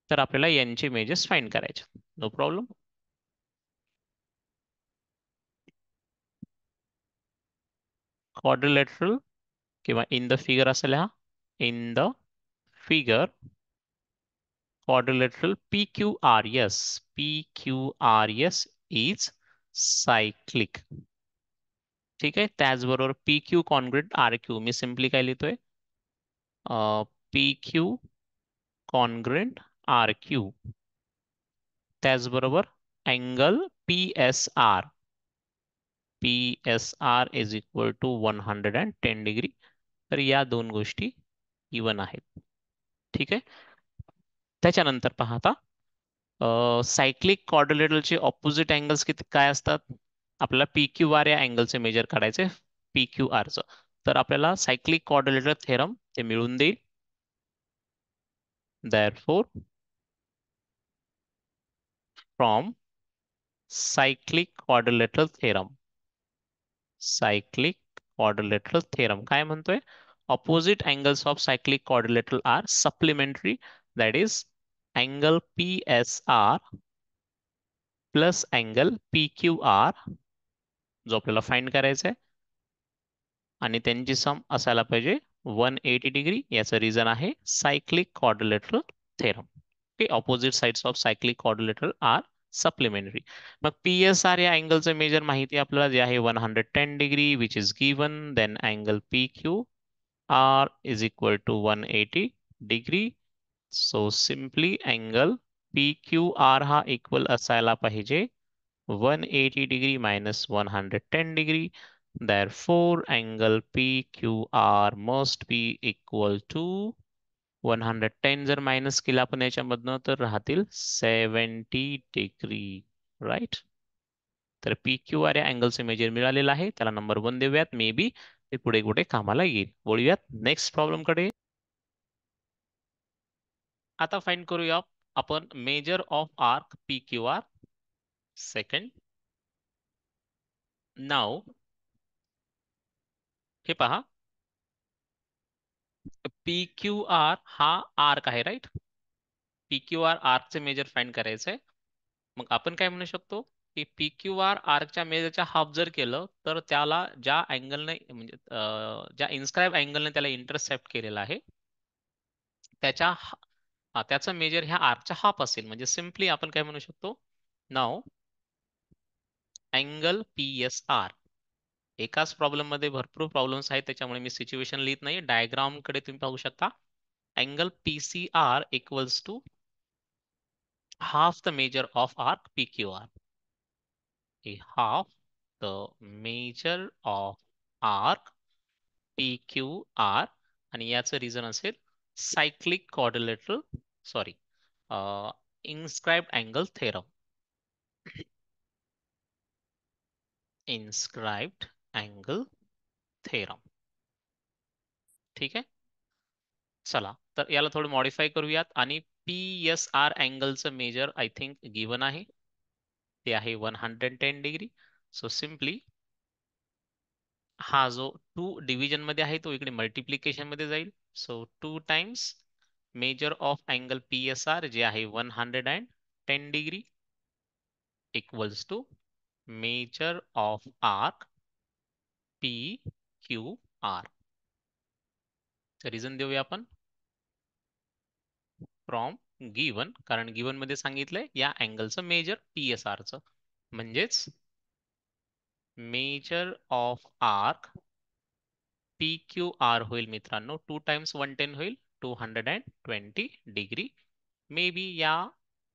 तर आपल्याला यांचे मेजर्स फाइंड करायचे. No problem. क्वाड्रिलेटरल किंवा इन द फिगर असं लिहा. In the figure quadrilateral PQRS. PQRS is cyclic. ठीक आहे. त्याचबरोबर PQ कॉन्ग्रेट RQ मी सिम्पली काय लिहितोय, PQ कॉन्ग्रेंट RQ. त्याचबरोबर angle PSR. PSR is equal to 110 degree. तर या दोन गोष्टी इवन आहेत. ठीक आहे. त्याच्यानंतर पाहता सायक्लिक क्वाड्रिलेटरलचे ऑपोजिट अँगल्स किती काय असतात. आपल्याला पी क्यू आर या अँगलचे मेजर काढायचे, पी क्यू आरचं. तर आपल्याला सायक्लिक क्वाड्रिलेटरल थेरम ते मिळून देईल. Therefore, from cyclic quadrilateral theorem, cyclic quadrilateral theorem काय म्हणतोय, opposite angles of cyclic quadrilateral are supplementary. That is angle P S R plus angle P Q R, जो आपल्याला फाइंड करायचा आहे. आणि त्यांची सम असायला पाहिजे 180 डिग्री. याचं रिझन आहे cyclic quadrilateral theorem. Okay. Opposite sides of cyclic quadrilateral are supplementary. मग पी एस आर या अँगलचं मेजर माहिती आपल्याला जे आहे 110 degree which is given. Then angle P Q R is equal to 180 degree. So simply angle P Q R हा equal असायला पाहिजे 180 degree minus 110 degree. Therefore, angle PQR must be equal to 110 जर minus केला आपण याच्यामधनं तर राहतील 70 degree. Right. तर पी क्यू आर या अँगलचे मेजर मिळालेलं आहे. त्याला नंबर 1 देऊयात. मे बी ते पुढे कुठे कामाला येईल. वळूयात नेक्स्ट प्रॉब्लेम कडे. आता फाइंड करूया आपण measure of arc P Q R. Second. Now हे पहा, पी क्यू आर हा आर्क आहे. राईट. पी क्यू आर आर्कचे मेजर फाइंड करायचं आहे. मग आपण काय म्हणू शकतो की पी क्यू आर आर्कच्या मेजरच्या हाफ जर केलं तर त्याला ज्या अँगलने म्हणजे ज्या इन्स्क्राईब अँगलने त्याला इंटरसेप्ट केलेला आहे त्याच्या त्याचं मेजर ह्या आर्कच्या हाफ असेल. म्हणजे सिम्पली आपण काय म्हणू शकतो, नाव अँगल पी एस आर. एकाच प्रॉब्लेम मध्ये भरपूर प्रॉब्लेम्स आहेत त्याच्यामुळे मी सिच्युएशन लिहित नाही. डायग्राम कडे तुम्ही पाहू शकता. Angle P C R equals to half the measure of arc PQR. A half the measure of arc PQR. आणि याचं रिझन असेल cyclic quadrilateral sorry inscribed angle theorem. Inscribed angle theorem. ठीक आहे. चला तर याला थोडं मॉडिफाय करूयात आणि पी एस आर अँगलचं मेजर आय थिंक गिवन आहे. ते आहे 110 डिग्री. सो सिम्पली हा जो 2 डिव्हिजन मध्ये आहे तो इकडे मल्टिप्लिकेशन मध्ये जाईल. So 2 times measure of angle P S R जे आहे 110 degree equals to measure of arc P Q R. Reason देऊया आपण. फ्रॉम गिवन, कारण गिवन मध्ये सांगितलंय या अँगलचं मेजर पी एस आरचं. म्हणजेच measure of arc P Q R होईल मित्रांनो 2 टाइम्स 110 होईल 220 डिग्री. मे बी या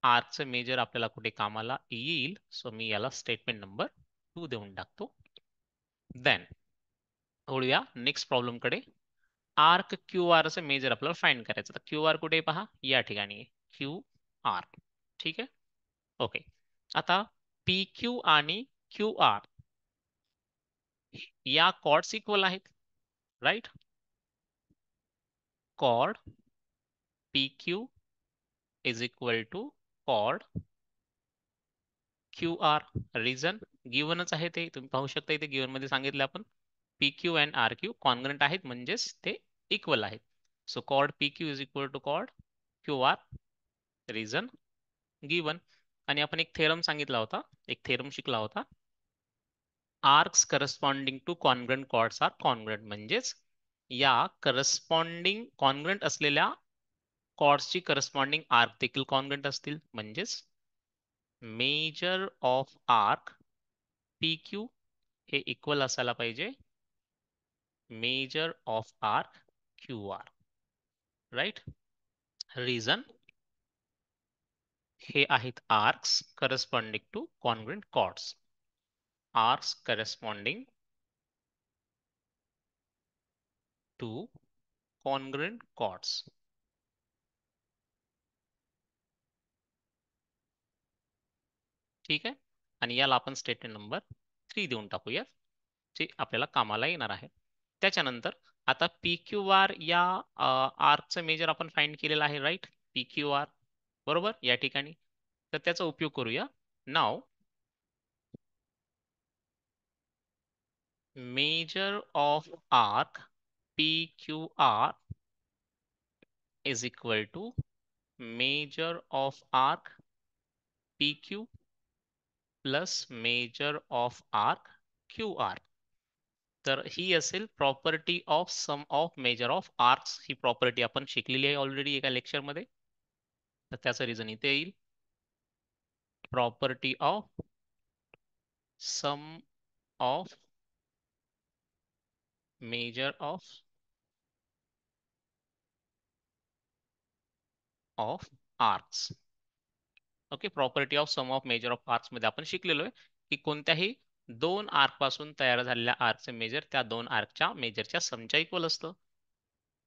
आर्कचं मेजर आपल्याला कुठे कामाला येईल. सो मी याला स्टेटमेंट नंबर 2 देऊन टाकतो. देन वळूया नेक्स्ट प्रॉब्लेम कडे. आर्क क्यू आरचं मेजर आपल्याला फाइंड करायचं. तर क्यू आर कुठे पहा, या ठिकाणी क्यू आर. ठीक आहे. ओके. आता पी क्यू आणि क्यू आर या कॉर्ड्स इक्वल आहेत. Right. Chord P Q is equal to chord Q R. Reason गिवनच आहे, ते तुम्ही पाहू शकता इथे गिवन मध्ये सांगितलं आपण P Q and R Q congruent आहेत म्हणजेच ते इक्वल आहेत. So chord P Q is equal to chord Q R. Reason given. आणि आपण एक थेरम सांगितला होता, एक थेरम शिकला होता. Arcs corresponding to congruent chords are congruent. म्हणजेच या करस्पॉन्डिंग कॉन्ग्रंट असलेल्या कॉर्ड्सची करस्पॉन्डिंग आर्क देखील कॉन्ग्रंट असतील. म्हणजेच measure of arc P Q हे इक्वल असायला पाहिजे measure of arc Q R. Right. Reason हे आहेत arcs corresponding to congruent chords. Arcs corresponding to congruent chords. ठीक आहे. आणि याला आपण स्टेटमेंट नंबर 3 देऊन टाकूया, जे आपल्याला कामाला येणार आहे. त्याच्यानंतर आता पी क्यू आर या आर्कचं मेजर आपण फाइंड केलेलं आहे. राईट. पी क्यू आर बरोबर या ठिकाणी. तर त्याचा उपयोग करूया. Now measure of arc P Q R is equal to measure of arc PQ plus measure of arc Q R. तर ही असेल property of sum of measure of arcs. ही प्रॉपर्टी आपण शिकलेली आहे ऑलरेडी एका लेक्चर मध्ये. तर त्याचं रिझन इथे येईल. Property of sum of measure of arcs. Okay. Property of sum of measure of arcs मध्ये आपण शिकलेलो आहे की कोणत्याही दोन आर्क पासून तयार झालेल्या आर्कचे मेजर त्या दोन आर्कच्या मेजरच्या समच्या इक्वल असतं.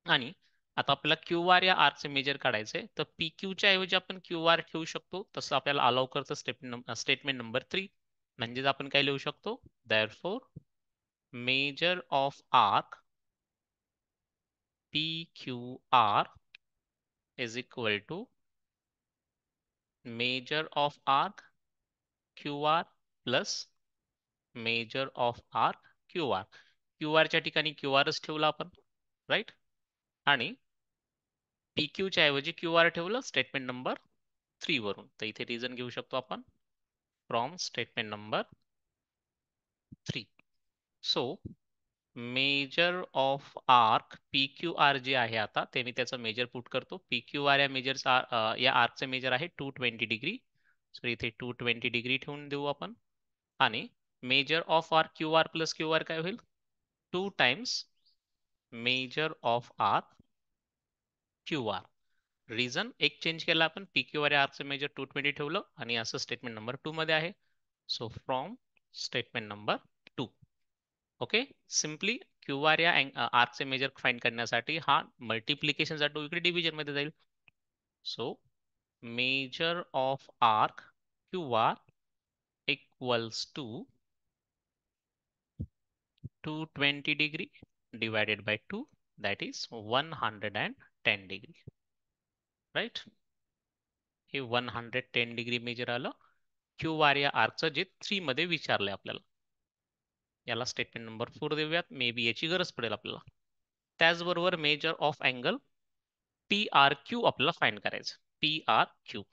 आणि आता आपल्याला क्यू आर या आरचे मेजर काढायचे, तर पी क्यूच्या ऐवजी आपण क्यू आर ठेवू शकतो. तसं आपल्याला अलाउ करतं स्टेटमेंट नंबर 3. म्हणजेच आपण काय लिहू शकतो, therefore measure of arc P Q R is equal to measure of arc Q R plus measure of arc Q R. Q आरच्या ठिकाणी क्यू आरच ठेवला आपण. राईट. आणि पी क्यूच्या ऐवजी क्यू आर ठेवलं स्टेटमेंट नंबर 3 वरून. तर इथे रिझन घेऊ शकतो आपण from statement number 3. So measure of arc P Q R जे आहे आता ते मी त्याचं मेजर पुट करतो. पी क्यू आर या मेजरचा या आर्कचं मेजर आहे 220 डिग्री. सो इथे 220 डिग्री ठेवून देऊ आपण. आणि measure of arc Q R plus Q R काय होईल, 2 times measure of arc Q R. Reason एक चेंज केला आपण, पी क्यू आर या आर्कचं मेजर 220 ठेवलं आणि असं स्टेटमेंट नंबर 2 मध्ये आहे. So from statement number 2. Okay. Simply Q R या आर्कचे मेजर फाइंड करण्यासाठी हा मल्टिप्लिकेशन टू इकडे डिव्हिजन मध्ये जाईल. So measure of arc Q R equals to 220 degree divided by 2, that is 110 degree. Right. हे 110 डिग्री मेजर आलं क्यू आर या आर्कचं, जे 3 मध्ये विचारलंय आपल्याला. याला स्टेटमेंट नंबर 4 देऊयात. मे बी याची गरज पडेल आपल्याला. त्याचबरोबर measure of angle P R Q आपल्याला फाइंड करायचं. P R Q.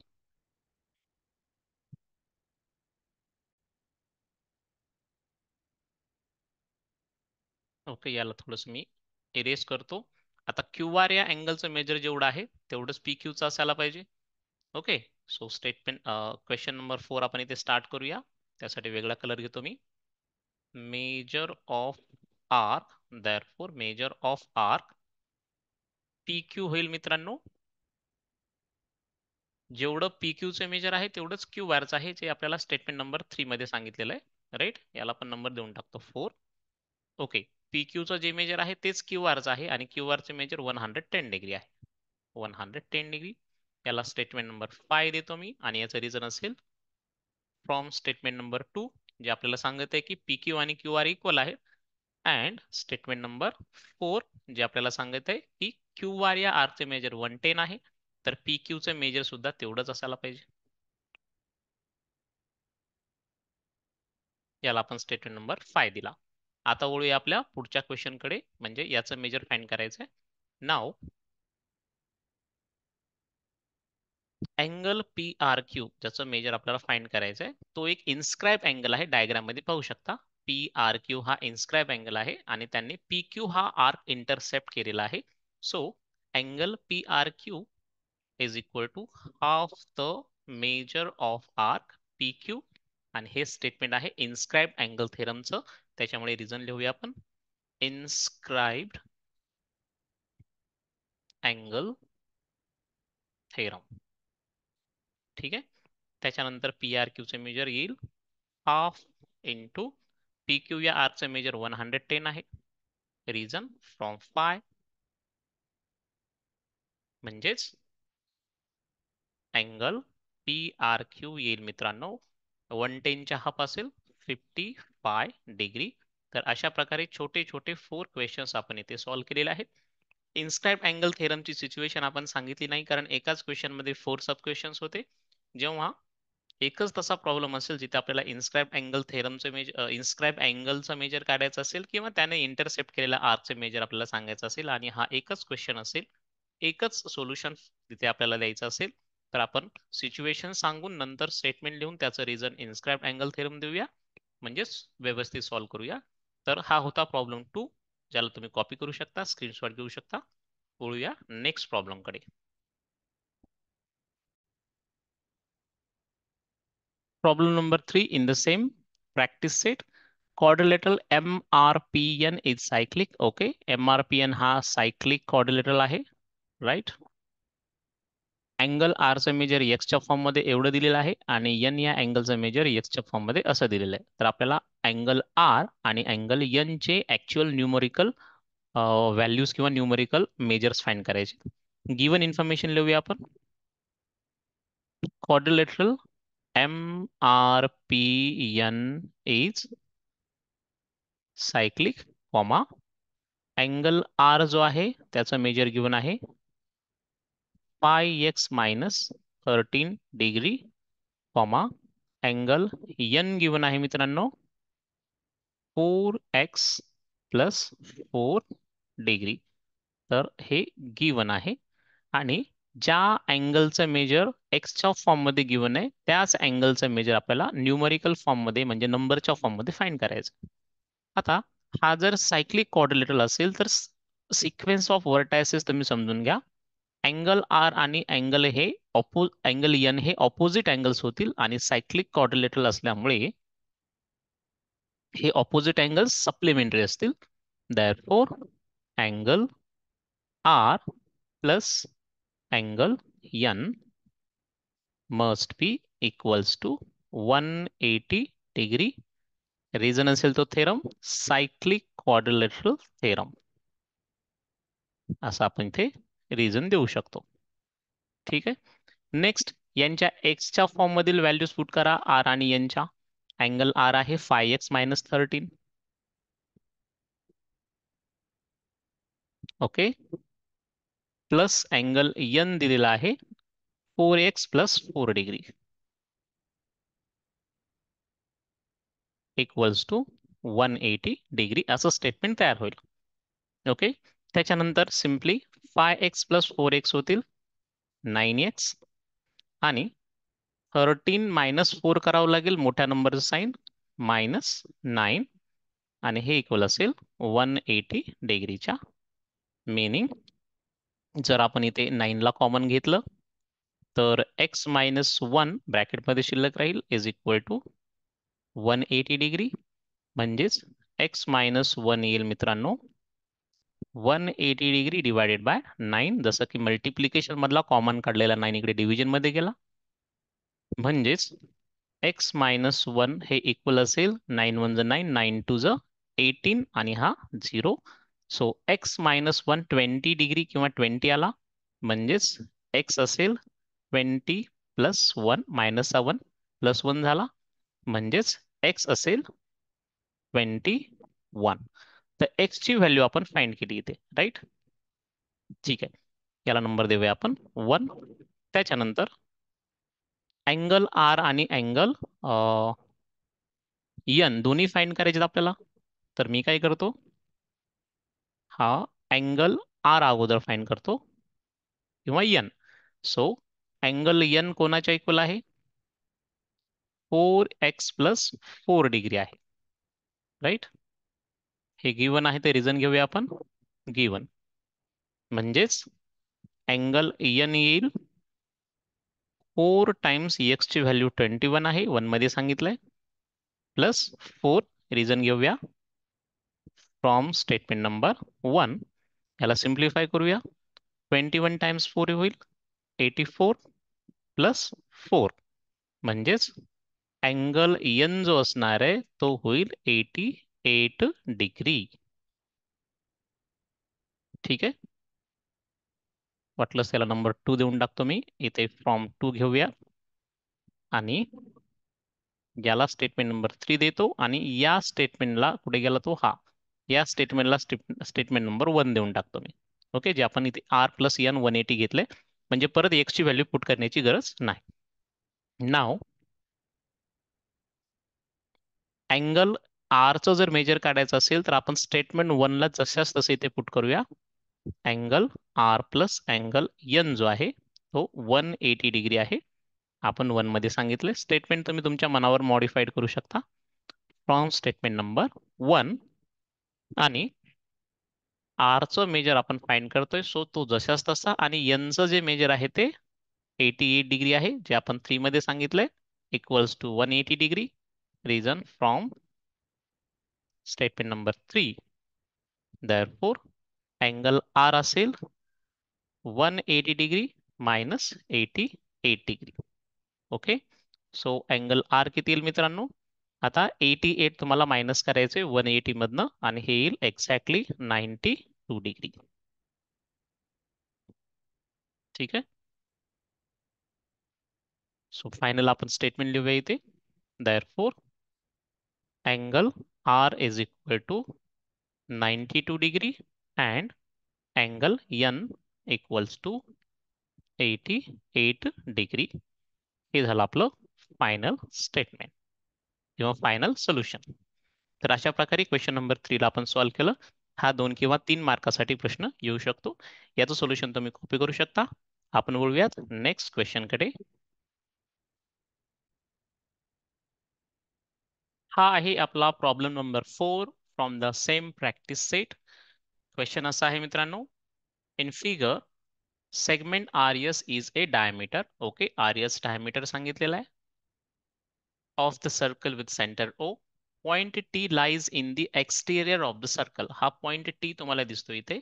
ओके. याला थोडस मी इरेज करतो. आता क्यू आर या अँगलचं मेजर जेवढं आहे तेवढंच पी क्यूचं असायला पाहिजे. Okay. So statement question number 4 आपण इथे स्टार्ट करूया. त्यासाठी वेगळा कलर घेतो मी. Measure of arc, therefore measure of arc P Q होईल मित्रांनो, जेवढं पी क्यूचं मेजर आहे तेवढंच क्यू आरचं आहे, जे आपल्याला स्टेटमेंट नंबर 3 मध्ये सांगितलेलं आहे. राईट. याला पण नंबर देऊन टाकतो 4. ओके. पी क्यूचं जे मेजर आहे तेच क्यू आरचं आहे आणि क्यू आरचे मेजर 110 डिग्री आहे. 110 डिग्री. याला स्टेटमेंट नंबर 5 देतो मी आणि याचं रिझन असेल फ्रॉम स्टेटमेंट नंबर 2, जे आपल्याला सांगत आहे की पी क्यू आणि क्यू आर इक्वल आहे. अँड स्टेटमेंट नंबर 4 जे आपल्याला सांगत आहे की क्यू आर या आरचे मेजर 110 आहे, तर पी क्यूचे मेजर सुद्धा तेवढंच असायला पाहिजे. याला आपण स्टेटमेंट नंबर 5 दिला. आता वळूया आपल्या पुढच्या क्वेश्चन कडे, म्हणजे याचं मेजर फाइंड करायचंय. नाव अँगल पी आर क्यू ज्याचं मेजर आपल्याला फाइंड करायचं आहे तो एक इन्स्क्राईब अँगल आहे, डायग्राम मध्ये पाहू शकता. पी आर क्यू हा इन्स्क्राईब अँगल आहे आणि त्यांनी पी क्यू हा आर्क इंटरसेप्ट केलेला आहे. So angle P R Q is equal to half the measure of arc P Q. आणि हे स्टेटमेंट आहे इन्स्क्राईब अँगल थेरमचं. त्याच्यामुळे रिझन लिहूया आपण. Inscribed angle theorem. ठीक आहे. त्याच्यानंतर पी आर क्यूचे मेजर येईल हाफ इंटू पी क्यू या आरचे मेजर 110 आहे. रिझन फ्रॉम फाय म्हणजेच अँगल पी आर क्यू येईल मित्रांनो 110च्या हाफ असेल 55 डिग्री. तर अशा प्रकारे छोटे छोटे 4 क्वेश्चन्स आपण इथे सॉल्व्ह केलेले आहेत. इन्स्क्राईब अँगल थेरमची सिच्युएशन आपण सांगितली नाही कारण एकाच क्वेश्चन मध्ये 4 सब क्वेश्चन्स होते. जेव्हा एकच तसा प्रॉब्लेम असेल जिथे आपल्याला इन्स्क्राईब अँगल थेरमचे मेजर इन्स्क्राईब अँगलचा मेजर काढायचा असेल किंवा त्याने इंटरसेप्ट केलेला आर्कचे मेजर आपल्याला सांगायचं असेल आणि हा एकच क्वेश्चन असेल, एकच सोल्युशन तिथे आपल्याला द्यायचं असेल, तर आपण सिच्युएशन सांगून नंतर स्टेटमेंट लिहून त्याचं रिझन इन्स्क्राईब अँगल थेरम देऊया, म्हणजेच व्यवस्थित सॉल्व्ह करूया. तर हा होता प्रॉब्लेम 2, ज्याला तुम्ही कॉपी करू शकता, स्क्रीनशॉट घेऊ शकता. बोलूया नेक्स्ट प्रॉब्लेम कडे. Problem number 3 in the same practice set. Quadrilateral MRPN is cyclic. Okay, MRPN हा cyclic quadrilateral आहे. राईट. अँगल आरचं मेजर एक्सच्या फॉर्म मध्ये एवढं दिलेलं आहे आणि एन या अँगलचं मेजर एक्सच्या फॉर्म मध्ये असं दिलेलं आहे. तर आपल्याला अँगल आर आणि अँगल एन चे ऍक्च्युअल न्यूमरिकल व्हॅल्यूज किंवा न्यूमरिकल मेजर्स फाइंड करायचे. गिवन इन्फॉर्मेशन लिहूया आपण. Quadrilateral MRPN is cyclic comma angle R जो आहे त्याचा मेजर गिवन आहे πx-13 degree comma angle N given आहे मित्रांनो 4x+4 डिग्री. तर हे गिवन आहे आणि ज्या अँगलचं मेजर एक्सच्या फॉर्म मध्ये गिवन आहे त्याच अँगलचं मेजर आपल्याला न्यूमरिकल फॉर्म मध्ये म्हणजे नंबरच्या फॉर्म मध्ये फाइंड करायचं. आता हा जर सायक्लिक क्वाड्रिलेटरल असेल तर सिक्वेन्स ऑफ व्हर्टायसेस तुम्ही समजून घ्या. अँगल आर आणि अँगल एन हे ऑपोजिट अँगल्स होतील आणि सायक्लिक क्वाड्रिलेटरल असल्यामुळे हे ऑपोजिट अँगल्स सप्लिमेंटरी असतील. Therefore angle R plus angle N must be equals to 180 degree. Reason असेल तो थेरम सायक्लिक क्वाड्रिलेटरल थेरम, असं आपण इथे रिझन देऊ शकतो. ठीक आहे. नेक्स्ट यांच्या एक्सच्या फॉर्म मधील व्हॅल्यूज पुट करा आर आणि एनच्या. अँगल आर आहे 5x-13. Okay. Plus angle N दिलेला आहे 4x+4 degree equals to 180 degree असं स्टेटमेंट तयार होईल. ओके. त्याच्यानंतर सिम्पली 5x+4x होतील 9x आणि 13 - 4 करावं लागेल मोठ्या नंबरचं साईन -9 आणि हे इक्वल असेल 180 डिग्रीच्या. मिनिंग जर आपण इथे 9 ला कॉमन घेतलं तर x-1 ब्रॅकेटमध्ये शिल्लक राहील इज इक्वल टू 180 डिग्री. म्हणजेच x-1 येईल मित्रांनो 180 डिग्री डिवायडेड बाय 9. जसं की मल्टिप्लिकेशन मधला कॉमन काढलेला 9 इकडे डिव्हिजन मध्ये गेला. म्हणजेच x-1 हे इक्वल असेल 9 1 9 9 2 18 आणि हा 0. सो x-1 20 डिग्री किंवा 20 आला म्हणजेच x असेल 20+1 -1 +1 झाला म्हणजेच x असेल 21. तर x ची व्हॅल्यू आपण फाइंड केली इथे. राईट. ठीक आहे. याला नंबर देऊया आपण 1. त्याच्यानंतर अँगल आर आणि अँगल एन दोन्ही फाइंड करायचे आपल्याला. तर मी काय करतो हा अँगल आर अगोदर फाइंड करतो किंवा एन. सो अँगल एन कोणाच्या इक्वल आहे? 4x+4 डिग्री आहे, राईट? हे गिवन आहे, ते रिझन घेऊया आपण. गिवन म्हणजेच अँगल एन येईल 4 टाइम्स एक्सची व्हॅल्यू 21 आहे, 1 मध्ये सांगितलंय, +4. रिझन घेऊया फ्रॉम स्टेटमेंट नंबर 1. याला सिम्प्लिफाय करूया. 21 टाइम्स 4 होईल 84 +4, म्हणजेच अँगल एन जो असणार आहे तो होईल 88 डिग्री. ठीक आहे, वाटलंच त्याला नंबर 2 देऊन टाकतो मी इथे. फ्रॉम 2 घेऊया आणि याला स्टेटमेंट नंबर 3 देतो, आणि या स्टेटमेंटला कुठे गेला तो, हा, या स्टेटमेंटला स्टेटमेंट नंबर 1 देऊन टाकतो मी. ओके, जे आपण इथे r+n 180 घेतले, म्हणजे परत x ची व्हॅल्यू पुट करण्याची गरज नाही. नाव अँगल आरचं जर मेजर काढायचं असेल तर आपण स्टेटमेंट 1 ला जशाच तसे इथे पुट करूया. Angle R plus angle N जो आहे तो 180 डिग्री आहे. आपण 1 मध्ये सांगितले. स्टेटमेंट तुम्ही तुमच्या मनावर मॉडिफाईड करू शकता फ्रॉम स्टेटमेंट नंबर 1. आणि आरचं मेजर आपण फाइंड करतोय, सो तो जशाच तसा, आणि एनचं जे मेजर आहे ते 88 डिग्री आहे, जे आपण 3 मध्ये सांगितलंय, equals to 180 degree. Reason from statement number 3. Therefore, angle R असेल 180 degree -88 degree. Okay, so angle R किती येईल मित्रांनो? आता 88 तुम्हाला मायनस करायचे 180 मधनं, आणि हे येईल एक्झॅक्टली 92 डिग्री. ठीक आहे, सो फायनल आपण स्टेटमेंट लिहूया इथे. Therefore, angle R is equal to 92 degree and angle N equals to 88 degree. हे झालं आपलं फायनल स्टेटमेंट किंवा फायनल सोल्युशन. तर अशा प्रकारे क्वेश्चन नंबर 3 ला आपण सॉल्व्ह केलं. हा 2 किंवा 3 मार्कासाठी प्रश्न येऊ शकतो. याचं सोल्युशन तुम्ही कॉपी करू शकता. आपण बोलूयात नेक्स्ट क्वेश्चन कडे. हा आहे आपला problem number 4 from the same practice set. Question असा आहे मित्रांनो, in figure segment R S is a diameter. Okay, R S diameter सांगितलेला आहे of the circle with center O. Point T lies in the exterior of the circle. हा point T तुम्हाला दिसतो इथे,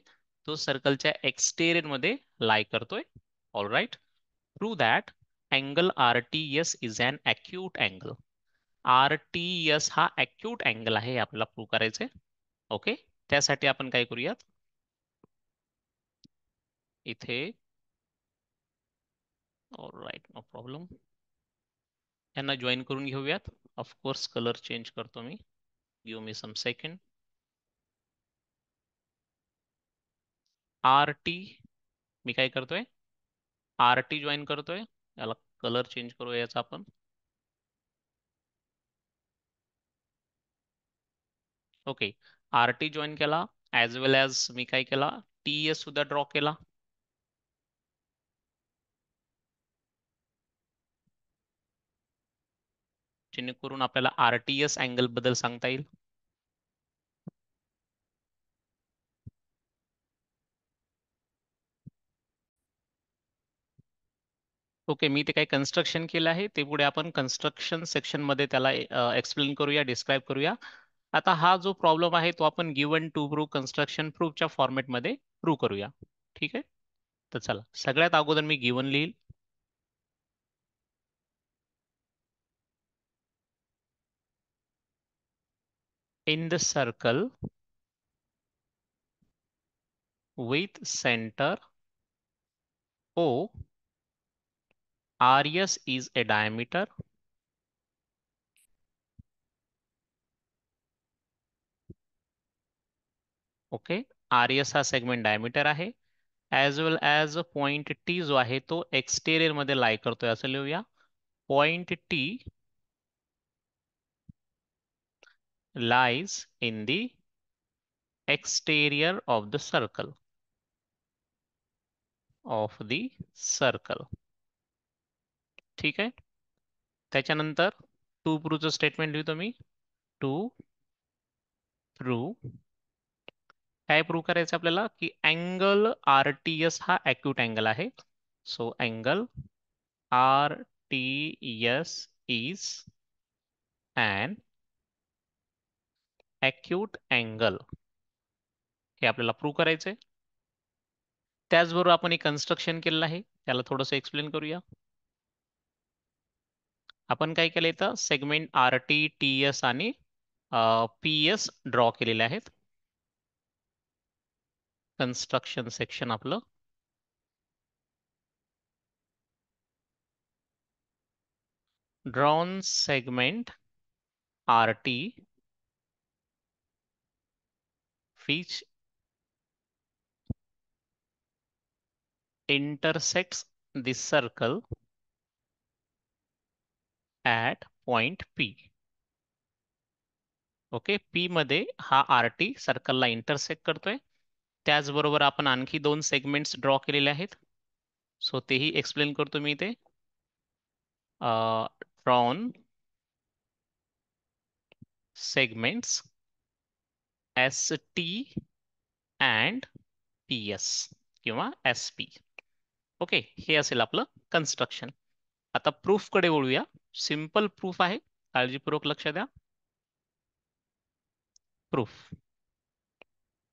तो सर्कलच्या एक्सटेरियर मध्ये लाई करतोय. All right, prove that angle R T S is an acute angle. R T S हा acute angle आहे, हे आपल्याला प्रूव्ह करायचंय. ओके, त्यासाठी आपण काय करूयात, इथे ऑल राईट, नो प्रॉब्लेम, यांना जॉईन करून घेऊयात. ऑफकोर्स कलर चेंज करतो मी, गिव्ह मी सम सेकंड. आर टी मी काय करतोय, आर टी जॉईन करतोय. याला कलर चेंज करूया याचा आपण. ओके, आर टी जॉईन केला, ॲज वेल ॲज मी काय केला, टी एस सुद्धा ड्रॉ केला. जेणेकरून आपल्याला आर टी एस अँगल बद्दल सांगता येईल. ओके, मी ते काही कन्स्ट्रक्शन केलं आहे, ते पुढे आपण कन्स्ट्रक्शन सेक्शन मध्ये त्याला एक्सप्लेन करूया, डिस्क्राईब करूया. आता हा जो प्रॉब्लेम आहे तो आपण गिवन टू प्रूव्ह कन्स्ट्रक्शन प्रूफच्या फॉर्मॅटमध्ये प्रूव्ह करूया. ठीक आहे, तर चला सगळ्यात अगोदर मी गिवन लिहिल. In the circle with center O, RS is a diameter. Okay, RS हा सेगमेंट डायमीटर आहे. ॲज वेल ॲज पॉइंट टी जो आहे तो एक्सटेरियर मध्ये लाई करतोय, असं लिहूया. Point T lies in the exterior of the circle. ठीक आहे. त्याच्यानंतर टू प्रूव्हचं स्टेटमेंट लिहितो मी. टू प्रूव्ह, काय प्रूव्ह करायचं आपल्याला की अँगल आर टी एस हा अॅक्यूट अँगल आहे. So angle R T S is an acute angle, हे आपल्याला प्रूव्ह करायचंय. त्याचबरोबर आपण एक कन्स्ट्रक्शन केलेलं आहे, त्याला थोडंसं एक्सप्लेन करूया. आपण काय केलं इथं, segment R T T S आणि पी एस ड्रॉ केलेले आहेत. कन्स्ट्रक्शन सेक्शन आपलं. Drawn segment R T which intersects the circle at point P. Okay, P मध्ये हा आर टी सर्कलला इंटरसेक्ट करतोय. त्याचबरोबर आपण आणखी दोन सेगमेंट्स ड्रॉ केलेले आहेत. सो तेही एक्सप्लेन करतो मी इथे. Drawn segments S T and P S किंवा एस पी. ओके, हे असेल आपलं कन्स्ट्रक्शन. आता प्रूफ कडे वळूया. सिंपल प्रूफ आहे, काळजीपूर्वक लक्ष द्या. प्रूफ,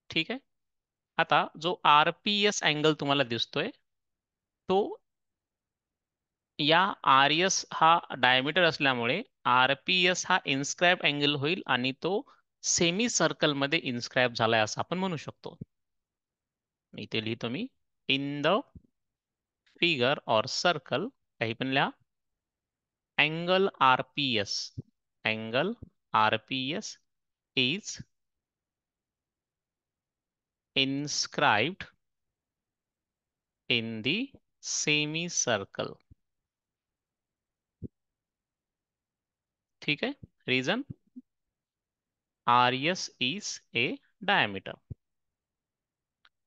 ठीक आहे. आता जो आर पी एस अँगल तुम्हाला दिसतोय तो या आर एस हा डायमीटर असल्यामुळे आर पी एस हा इन्स्क्राईब अँगल होईल आणि तो सेमी सर्कल मध्ये इन्स्क्राईब झालाय असं आपण म्हणू शकतो. इथे लिहितो मी, इन द फिगर और सर्कल, काही पण लिहा, angle R P S, angle R P S is inscribed in the semicircle. ठीक है. Reason, R S is a diameter.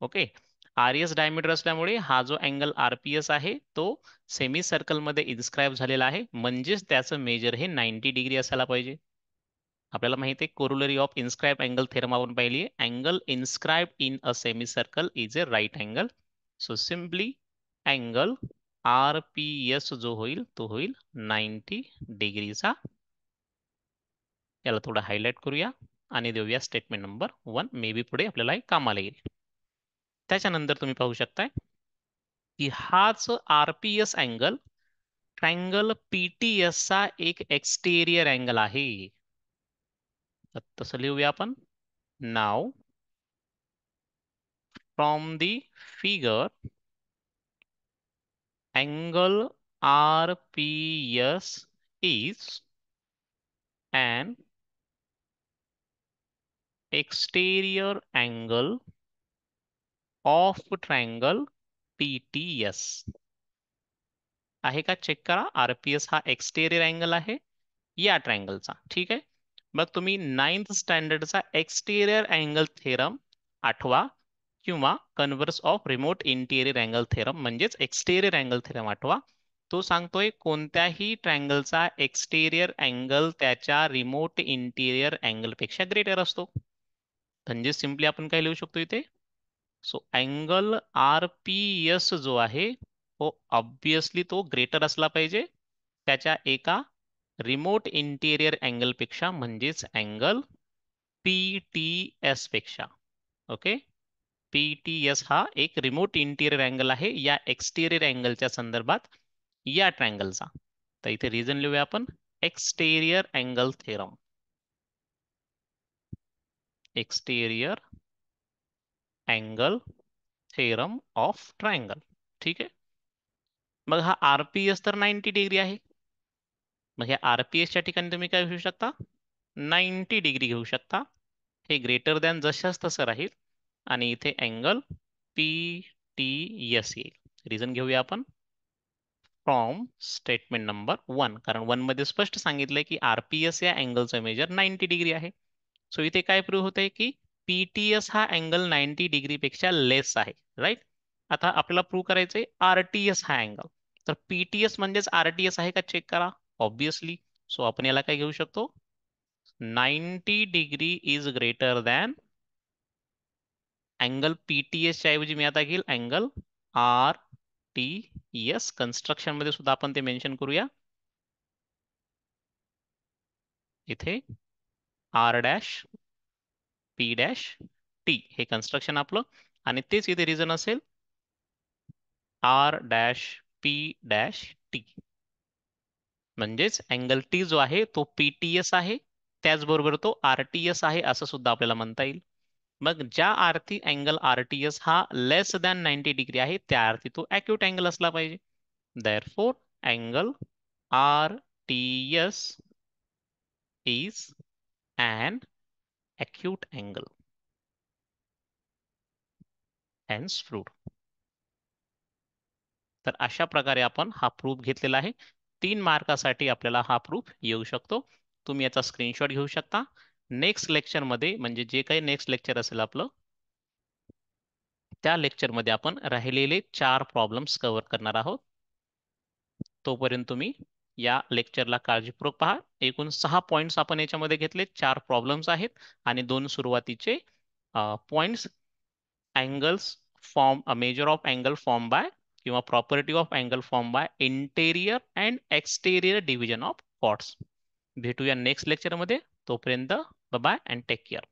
Okay, R S diameter असल्यामुळे हा जो अँगल आर पी एस आहे तो सेमी सर्कल मध्ये इन्स्क्राईब झालेला आहे, म्हणजेच त्याचं मेजर हे 90 डिग्री असायला पाहिजे. आपल्याला माहिती आहे corollary of inscribe angle theorem आपण पाहिली आहे. Angle inscribe in a semi circle is a right angle. So simply angle R P S जो होईल तो होईल 90 डिग्रीचा. याला थोडं हायलाइट करूया आणि देऊया स्टेटमेंट नंबर 1. मे बी पुढे आपल्याला हे कामाला येईल. त्याच्यानंतर तुम्ही पाहू शकताय की हाच R P S angle triangle P T S चा एक एक्सटेरियर अँगल आहे. तसं लिहूया आपण. Now from the figure angle RPS is an exterior angle of triangle PTS. आहे का, चेक करा. आरपीएस हा एक्सटेरियर अँगल आहे या ट्रायंगलचा. ठीक आहे. मग तुम्ही 9th स्टँडर्डचा एक्सटेरियर अँगल थेरम आठवा किंवा converse of remote interior angle theorem म्हणजेच एक्सटेरियर अँगल थेरम आठवा. तो सांगतोय कोणत्याही ट्रायंगलचा एक्सटेरियर अँगल त्याच्या रिमोट इंटिरियर अँगल पेक्षा ग्रेटर असतो. म्हणजे सिम्पली आपण काय लिहू शकतो इथे, so angle R P S जो आहे तो ऑब्विसली तो ग्रेटर असला पाहिजे त्याच्या एका रिमोट इंटिरियर अँगल पेक्षा, म्हणजेच अँगल पी टी एस पेक्षा. ओके, पी टी एस हा एक रिमोट इंटिरियर अँगल आहे या एक्सटेरियर अँगलच्या संदर्भात या ट्रायंगलचा. तर इथे रिझन लिहूया आपण, exterior angle theorem. Exterior angle theorem of triangle. ठीक आहे. मग हा आरपीएस तर 90 डिग्री आहे. मग ह्या आरपीएसच्या ठिकाणी तुम्ही काय घेऊ शकता, 90 डिग्री घेऊ शकता. हे ग्रेटर दॅन जशाच तसं राहील आणि इथे अँगल पी टी एस येईल. रिझन घेऊया आपण फ्रॉम स्टेटमेंट नंबर 1, कारण 1 मध्ये स्पष्ट सांगितलंय की आरपीएस या अँगलचं मेजर 90 डिग्री आहे. सो इथे काय प्रूव्ह होतंय की पीटीएस हा अँगल 90 डिग्री पेक्षा लेस आहे. राईट. आता आपल्याला प्रूव्ह करायचंय आरटीएस हा अँगल. तर पीटीएस म्हणजेच आरटीएस आहे का चेक करा. ऑब्विसली. सो आपण याला काय घेऊ शकतो, 90 degree is greater than angle PTS च्या ऐवजी मी आता घेईल angle R T S. Construction मध्ये सुद्धा आपण ते मेन्शन करूया इथे, R dash P dash T हे कन्स्ट्रक्शन आपलं, आणि तेच इथे रिझन असेल R dash P dash T. म्हणजेच अँगल टी जो आहे तो पीटीएस आहे, त्याचबरोबर तो आरटीएस आहे असं सुद्धा आपल्याला म्हणता येईल. मग ज्या अर्थी अँगल आरटीएस हा लेस दॅन 90 डिग्री आहे त्या अर्थी तो अॅक्यूट अँगल असला पाहिजे. therefore angle RTS is an acute angle. hence proved. तर अशा प्रकारे आपण हा प्रूफ घेतलेला आहे. 3 मार्कासाठी आपल्याला हा प्रूफ येऊ शकतो. तुम्ही याचा स्क्रीनशॉट घेऊ शकता. नेक्स्ट लेक्चरमध्ये म्हणजे जे काही नेक्स्ट लेक्चर असेल आपलं, त्या लेक्चरमध्ये आपण राहिलेले 4 प्रॉब्लेम्स कव्हर करणार आहोत. तोपर्यंत तुम्ही या लेक्चरला काळजीपूर्वक पहा. एकूण 6 पॉइंट्स आपण याच्यामध्ये घेतले. 4 प्रॉब्लेम्स आहेत आणि 2 सुरुवातीचे points. Angles form, measure of angle form by किंवा property of angle form by interior and exterior division of chords. भेटूया नेक्स्ट लेक्चरमध्ये. तोपर्यंत bye bye and take care.